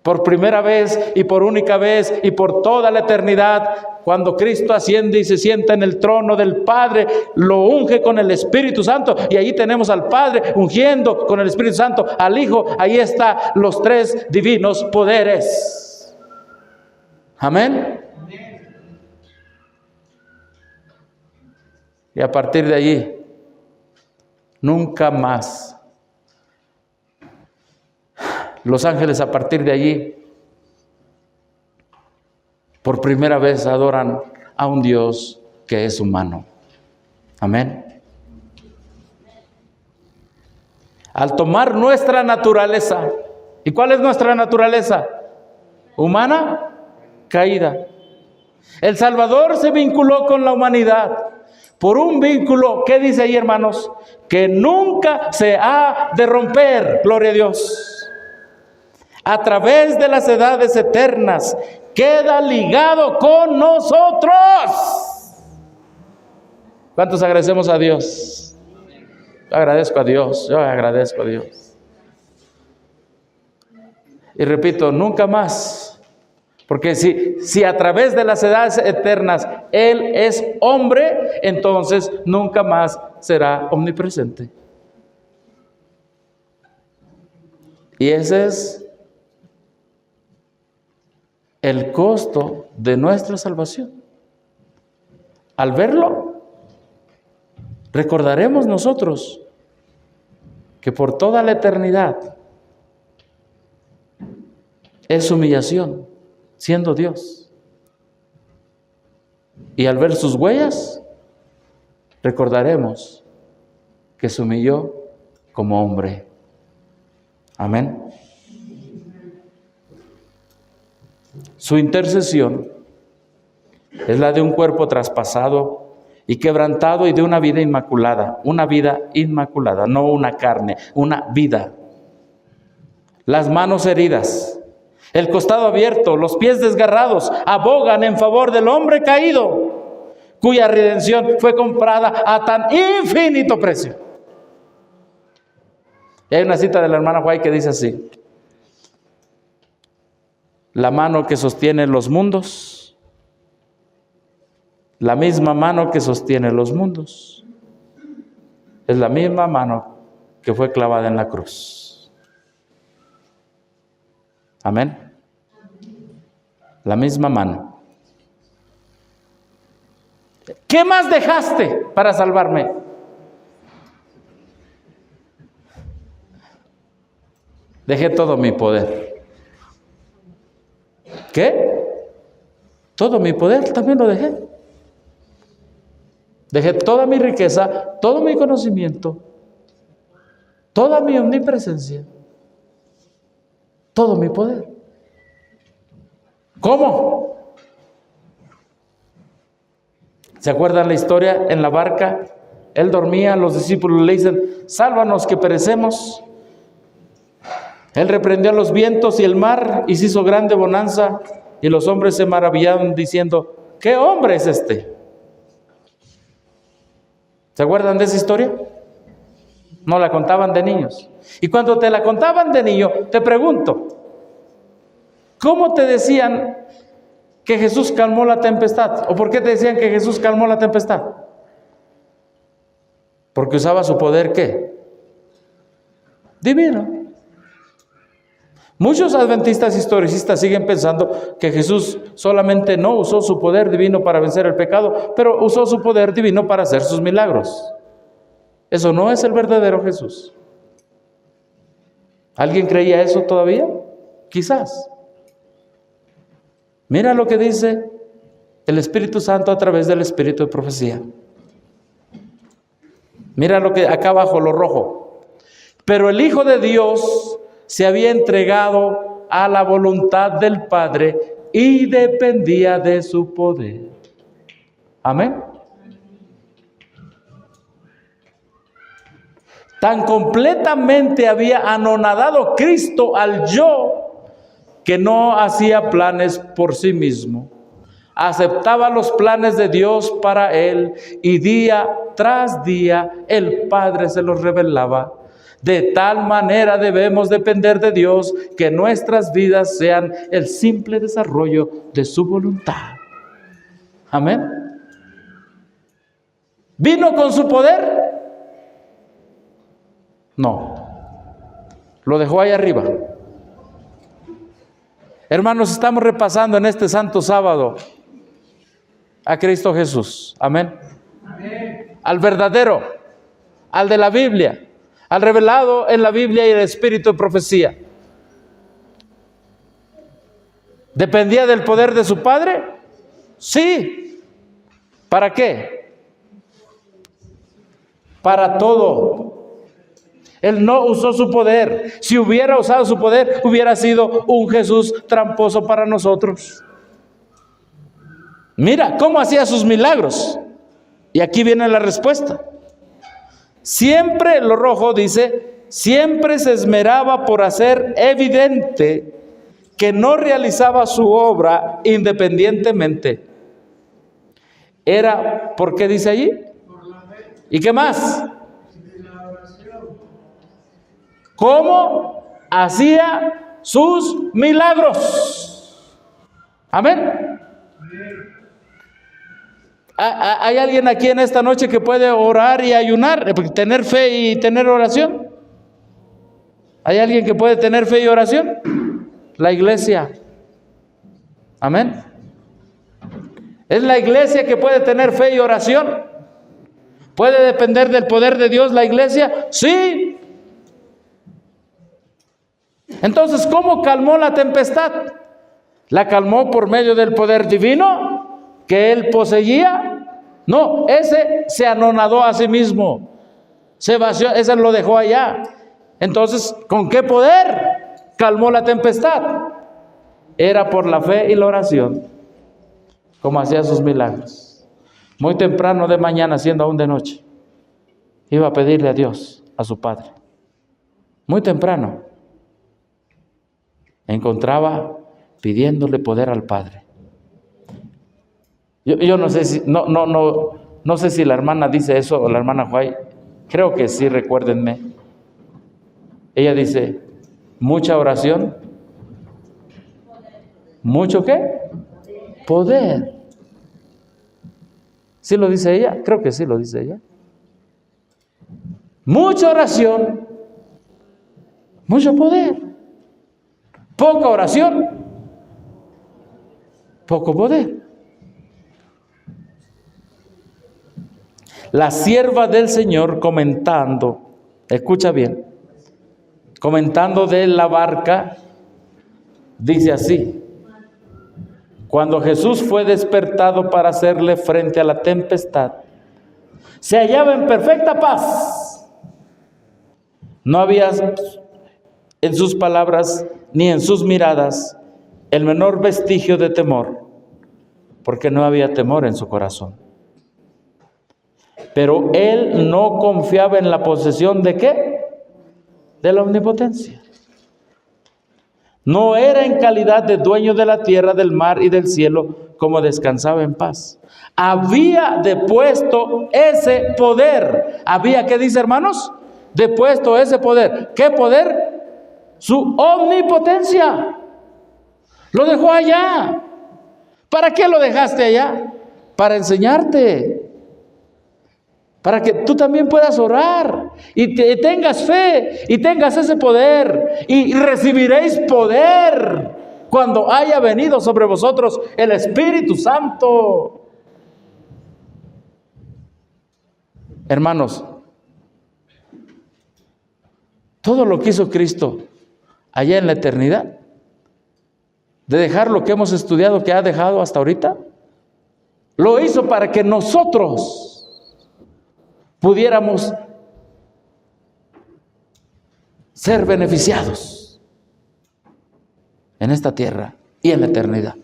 Speaker 1: Por primera vez y por única vez y por toda la eternidad, cuando Cristo asciende y se sienta en el trono del Padre, lo unge con el Espíritu Santo, y ahí tenemos al Padre ungiendo con el Espíritu Santo al Hijo. Ahí están los tres divinos poderes. Amén. Y a partir de allí, nunca más. Los ángeles a partir de allí, por primera vez adoran a un Dios que es humano. Amén. Al tomar nuestra naturaleza, ¿y cuál es nuestra naturaleza? Humana, caída. El Salvador se vinculó con la humanidad por un vínculo, ¿qué dice ahí, hermanos? Que nunca se ha de romper, gloria a Dios. A través de las edades eternas, queda ligado con nosotros. ¿Cuántos agradecemos a Dios? Yo agradezco a Dios, yo agradezco a Dios. Y repito, nunca más. Porque si a través de las edades eternas Él es hombre, entonces nunca más será omnipresente. Y ese es el costo de nuestra salvación. Al verlo, recordaremos nosotros que por toda la eternidad es humillación, siendo Dios. Y al ver sus huellas, recordaremos que se humilló como hombre. Amén. Su intercesión es la de un cuerpo traspasado y quebrantado y de una vida inmaculada, no una carne, una vida. Las manos heridas, el costado abierto, los pies desgarrados, abogan en favor del hombre caído, cuya redención fue comprada a tan infinito precio. Y hay una cita de la hermana White que dice así: la mano que sostiene los mundos, la misma mano que sostiene los mundos, es la misma mano que fue clavada en la cruz. Amén. La misma mano. ¿Qué más dejaste para salvarme? Dejé todo mi poder. ¿Qué? Todo mi poder también lo dejé. Dejé toda mi riqueza, todo mi conocimiento, toda mi omnipresencia, todo mi poder. ¿Cómo? ¿Se acuerdan la historia en la barca? Él dormía, los discípulos le dicen, sálvanos que perecemos. Él reprendió a los vientos y el mar y se hizo grande bonanza, y los hombres se maravillaron diciendo, ¿qué hombre es este? ¿Se acuerdan de esa historia? No la contaban de niños. Y cuando te la contaban de niño, te pregunto, ¿cómo te decían que Jesús calmó la tempestad? ¿O por qué te decían que Jesús calmó la tempestad? Porque usaba su poder, ¿qué? Divino. Muchos adventistas historicistas siguen pensando que Jesús solamente no usó su poder divino para vencer el pecado, pero usó su poder divino para hacer sus milagros. Eso no es el verdadero Jesús. ¿Alguien creía eso todavía? Quizás. Mira lo que dice el Espíritu Santo a través del Espíritu de profecía. Mira lo que acá abajo, lo rojo. Pero el Hijo de Dios se había entregado a la voluntad del Padre y dependía de su poder. Amén. Tan completamente había anonadado Cristo al yo que no hacía planes por sí mismo. Aceptaba los planes de Dios para él y día tras día el Padre se los revelaba. De tal manera debemos depender de Dios que nuestras vidas sean el simple desarrollo de su voluntad. Amén. ¿Vino con su poder? No. Lo dejó ahí arriba. Hermanos, estamos repasando en este santo sábado a Cristo Jesús. Amén. Amén. Al verdadero, al de la Biblia, al revelado en la Biblia y el espíritu de profecía. ¿Dependía del poder de su Padre? Sí. ¿Para qué? Para todo. Él no usó su poder. Si hubiera usado su poder, hubiera sido un Jesús tramposo para nosotros. Mira cómo hacía sus milagros. Y aquí viene la respuesta. Siempre, lo rojo dice, siempre se esmeraba por hacer evidente que no realizaba su obra independientemente. Era, ¿por qué dice allí? ¿Y qué más? ¿Cómo hacía sus milagros? Amén. ¿Hay alguien aquí en esta noche que puede orar y ayunar, tener fe y tener oración? ¿Hay alguien que puede tener fe y oración? La iglesia. Amén. ¿Es la iglesia que puede tener fe y oración? ¿Puede depender del poder de Dios la iglesia? Sí. Entonces, ¿cómo calmó la tempestad? ¿La calmó por medio del poder divino que él poseía? No, ese se anonadó a sí mismo. Se vació, ese lo dejó allá. Entonces, ¿con qué poder calmó la tempestad? Era por la fe y la oración, como hacía sus milagros. Muy temprano de mañana, siendo aún de noche, iba a pedirle a Dios, a su Padre. Muy temprano. Encontraba pidiéndole poder al Padre. Yo no sé si no sé si la hermana dice eso o la hermana Juay. Creo que sí, recuérdenme. Ella dice, mucha oración. ¿Mucho qué? Poder. ¿Sí lo dice ella? Creo que sí lo dice ella. Mucha oración, mucho poder. Poca oración, poco poder. La sierva del Señor comentando, escucha bien, comentando de la barca, dice así: cuando Jesús fue despertado para hacerle frente a la tempestad, se hallaba en perfecta paz. No había en sus palabras ni en sus miradas el menor vestigio de temor, porque no había temor en su corazón. Pero él no confiaba en la posesión ¿de qué? De la omnipotencia. No era en calidad de dueño de la tierra, del mar y del cielo, como descansaba en paz. Había depuesto ese poder. Había, ¿qué dice, hermanos? Depuesto ese poder. ¿Qué poder? Su omnipotencia. Lo dejó allá. ¿Para qué lo dejaste allá? Para enseñarte. Para que tú también puedas orar y tengas fe y tengas ese poder, y recibiréis poder cuando haya venido sobre vosotros el Espíritu Santo. Hermanos, todo lo que hizo Cristo allá en la eternidad, de dejar lo que hemos estudiado, que ha dejado hasta ahorita, lo hizo para que nosotros pudiéramos ser beneficiados en esta tierra y en la eternidad.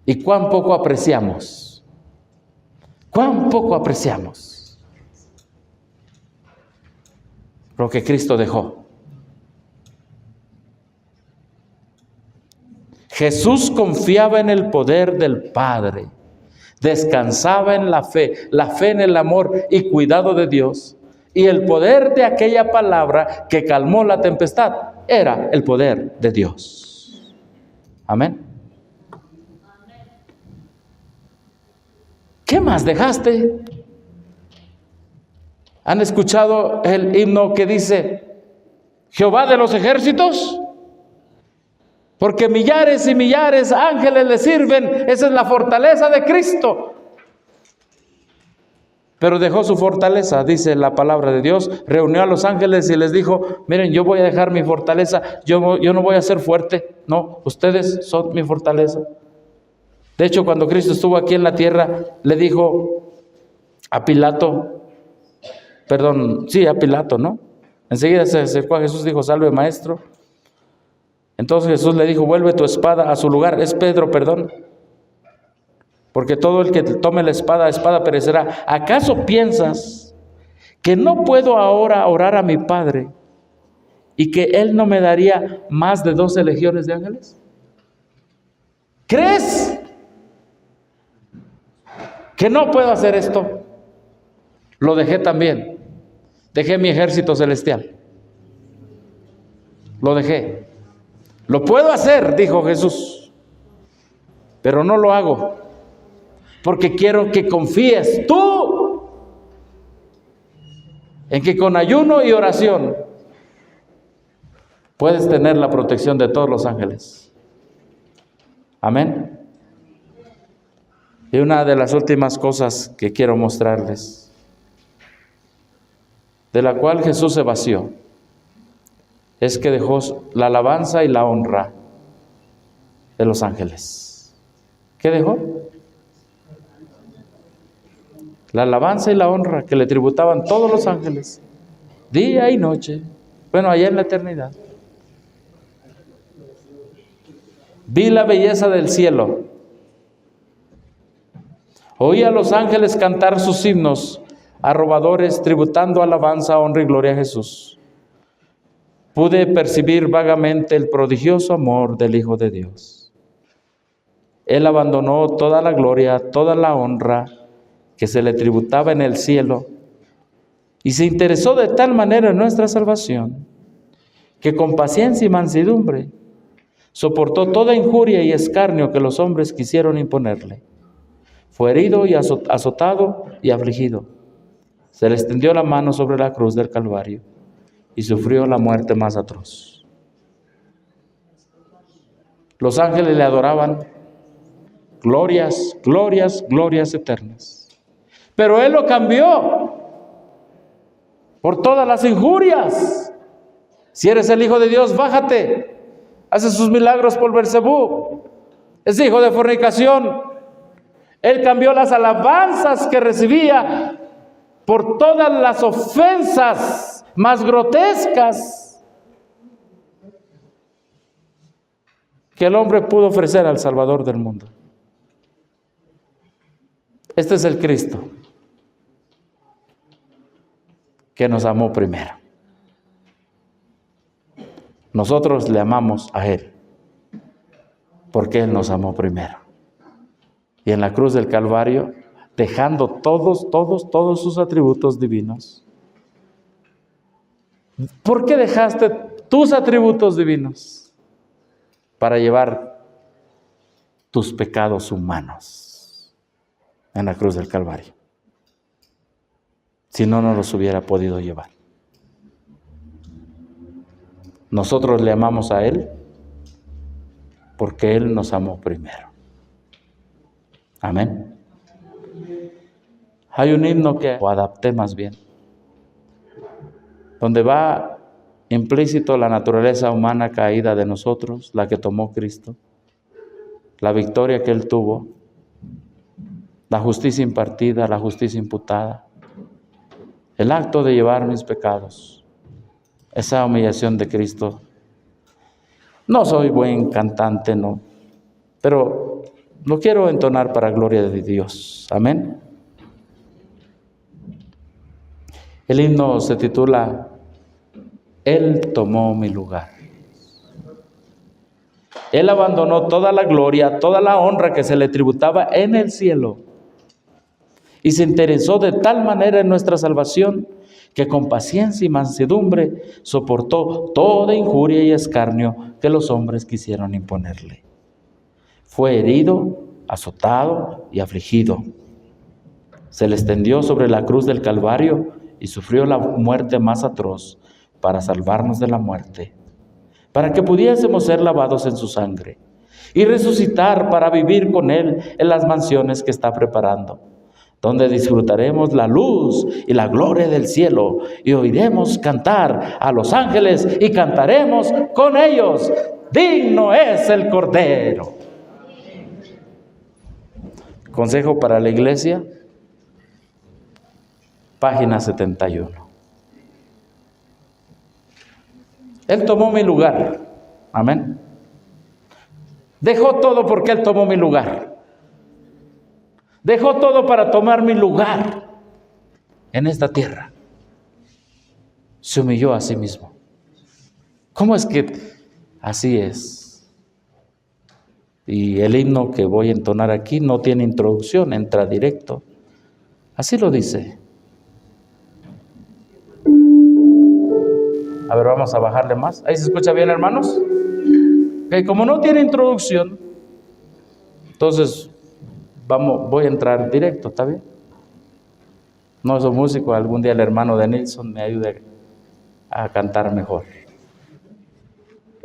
Speaker 1: Y cuán poco apreciamos lo que Cristo dejó. Jesús confiaba en el poder del Padre. Descansaba en la fe en el amor y cuidado de Dios, y el poder de aquella palabra que calmó la tempestad era el poder de Dios. Amén. ¿Qué más dejaste? ¿Han escuchado el himno que dice: Jehová de los ejércitos? Porque millares y millares ángeles le sirven. Esa es la fortaleza de Cristo. Pero dejó su fortaleza, dice la palabra de Dios. Reunió a los ángeles y les dijo: miren, yo voy a dejar mi fortaleza. Yo no voy a ser fuerte. No, ustedes son mi fortaleza. De hecho, cuando Cristo estuvo aquí en la tierra, le dijo a Pilato, a Pilato, ¿no? Enseguida se acercó a Jesús y dijo: salve, maestro. Entonces Jesús le dijo: vuelve tu espada a su lugar. Es Pedro, porque todo el que tome la espada perecerá. ¿Acaso piensas que no puedo ahora orar a mi Padre y que Él no me daría más de 12 legiones de ángeles? ¿Crees que no puedo hacer esto? Lo dejé también. Dejé mi ejército celestial. Lo dejé. Lo puedo hacer, dijo Jesús, pero no lo hago, porque quiero que confíes tú en que con ayuno y oración puedes tener la protección de todos los ángeles. Amén. Y una de las últimas cosas que quiero mostrarles, de la cual Jesús se vació, es que dejó la alabanza y la honra de los ángeles. ¿Qué dejó? La alabanza y la honra que le tributaban todos los ángeles, día y noche. Bueno, allá en la eternidad. Vi la belleza del cielo. Oí a los ángeles cantar sus himnos, arrobadores, tributando alabanza, honra y gloria a Jesús. Pude percibir vagamente el prodigioso amor del Hijo de Dios. Él abandonó toda la gloria, toda la honra que se le tributaba en el cielo, y se interesó de tal manera en nuestra salvación, que con paciencia y mansedumbre soportó toda injuria y escarnio que los hombres quisieron imponerle. Fue herido y azotado y afligido. Se le extendió la mano sobre la cruz del Calvario y sufrió la muerte más atroz. Los ángeles le adoraban. Glorias, glorias, glorias eternas. Pero Él lo cambió por todas las injurias. Si eres el Hijo de Dios, bájate. Hace sus milagros por Beelzebú. Es hijo de fornicación. Él cambió las alabanzas que recibía por todas las ofensas más grotescas que el hombre pudo ofrecer al Salvador del mundo. Este es el Cristo que nos amó primero. Nosotros le amamos a Él porque Él nos amó primero. Y en la cruz del Calvario, dejando todos sus atributos divinos. ¿Por qué dejaste tus atributos divinos? Para llevar tus pecados humanos en la cruz del Calvario. Si no, no los hubiera podido llevar. Nosotros le amamos a Él porque Él nos amó primero. Amén. Hay un himno que adapté más bien, donde va implícito la naturaleza humana caída de nosotros, la que tomó Cristo, la victoria que Él tuvo, la justicia impartida, la justicia imputada, el acto de llevar mis pecados, esa humillación de Cristo. No soy buen cantante, no, pero lo quiero entonar para gloria de Dios. Amén. El himno se titula Él tomó mi lugar. Él abandonó toda la gloria, toda la honra que se le tributaba en el cielo y se interesó de tal manera en nuestra salvación que con paciencia y mansedumbre soportó toda injuria y escarnio que los hombres quisieron imponerle. Fue herido, azotado y afligido. Se le extendió sobre la cruz del Calvario y sufrió la muerte más atroz para salvarnos de la muerte, para que pudiésemos ser lavados en su sangre y resucitar para vivir con Él en las mansiones que está preparando, donde disfrutaremos la luz y la gloria del cielo y oiremos cantar a los ángeles y cantaremos con ellos. Digno es el Cordero. Consejo para la iglesia, página 71. Él tomó mi lugar. Amén. Dejó todo porque Él tomó mi lugar. Dejó todo para tomar mi lugar en esta tierra. Se humilló a sí mismo. ¿Cómo es que así es? Y el himno que voy a entonar aquí no tiene introducción, entra directo. Así lo dice. A ver, vamos a bajarle más. ¿Ahí se escucha bien, hermanos? Okay, como no tiene introducción, entonces voy a entrar directo, ¿está bien? No soy músico, algún día el hermano de Nilsson me ayude a cantar mejor.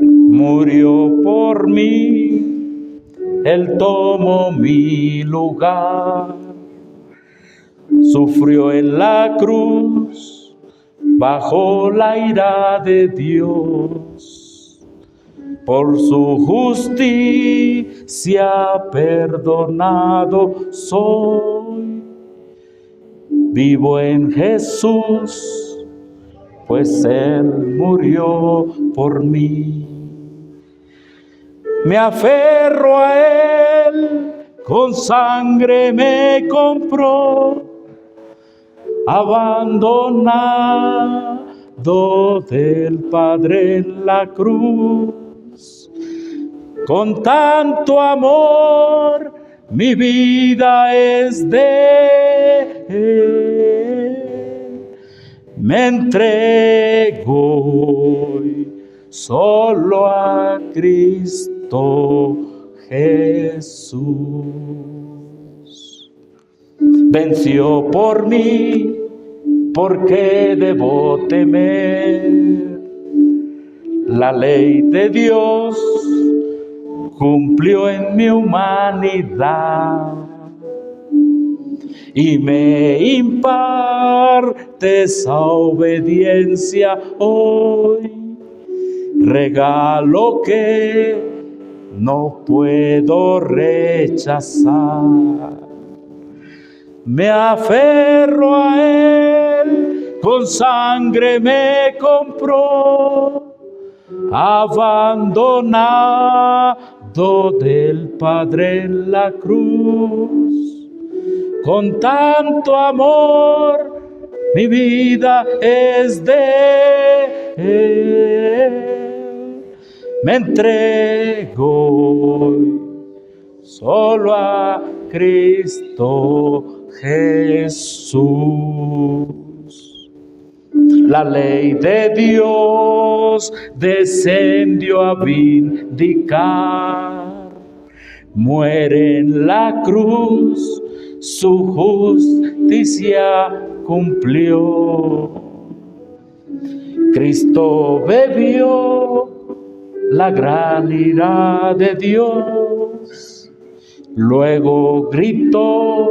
Speaker 1: Murió por mí, Él tomó mi lugar, sufrió en la cruz, bajo la ira de Dios, por su justicia perdonado soy. Vivo en Jesús, pues Él murió por mí. Me aferro a Él, con sangre me compró, abandonado del Padre en la cruz. Con tanto amor mi vida es de Él. Me entrego solo a Cristo Jesús. Venció por mí, ¿por qué debo temer? La ley de Dios cumplió en mi humanidad y me impartes a obediencia hoy. Regalo que no puedo rechazar. Me aferro a Él, con sangre me compró, abandonado del Padre en la cruz. Con tanto amor mi vida es de Él. Me entrego solo a Cristo Jesús. La ley de Dios descendió a vindicar. Muere en la cruz, su justicia cumplió. Cristo bebió la gran ira de Dios. Luego gritó: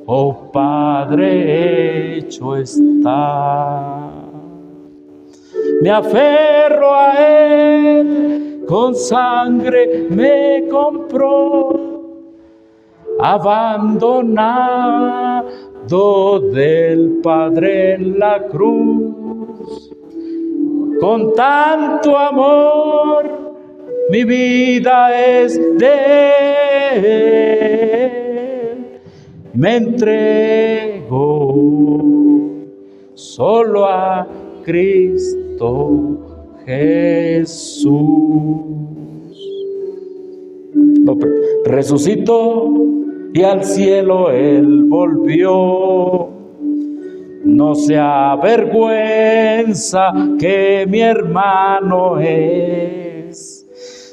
Speaker 1: oh Padre, hecho está. Me aferro a Él, con sangre me compró, abandonado del Padre en la cruz. Con tanto amor mi vida es de Él. Me entrego solo a Cristo Jesús. Resucitó y al cielo Él volvió. No se avergüenza que mi hermano es.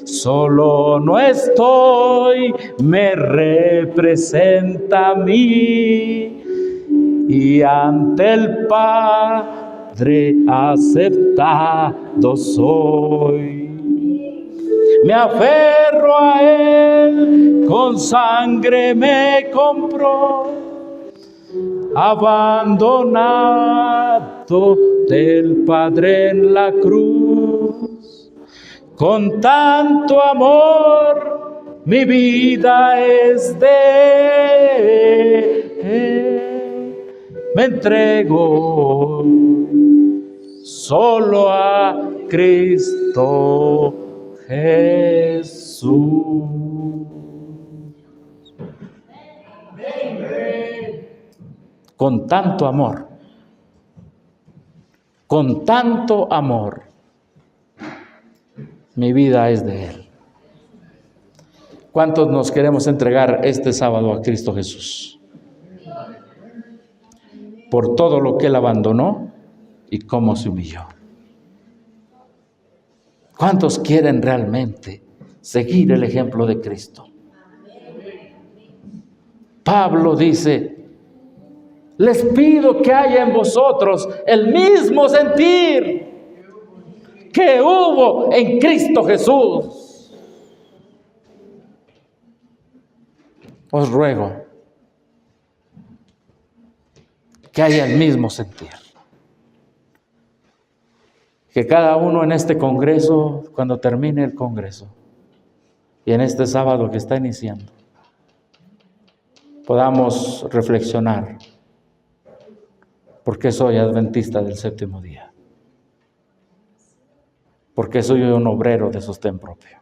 Speaker 1: Solo no estoy, me representa a mí. Y ante el Padre aceptado soy. Me aferro a Él, con sangre me compró, abandonado del Padre en la cruz. Con tanto amor mi vida es de Él. Me entrego solo a Cristo Jesús. Con tanto amor, mi vida es de Él. ¿Cuántos nos queremos entregar este sábado a Cristo Jesús? Por todo lo que Él abandonó y cómo se humilló. ¿Cuántos quieren realmente seguir el ejemplo de Cristo? Pablo dice: les pido que haya en vosotros el mismo sentir que hubo en Cristo Jesús. Os ruego que haya el mismo sentir. Que cada uno en este congreso, cuando termine el congreso, y en este sábado que está iniciando, podamos reflexionar. ¿Por qué soy adventista del séptimo día? ¿Por qué soy un obrero de sostén propio?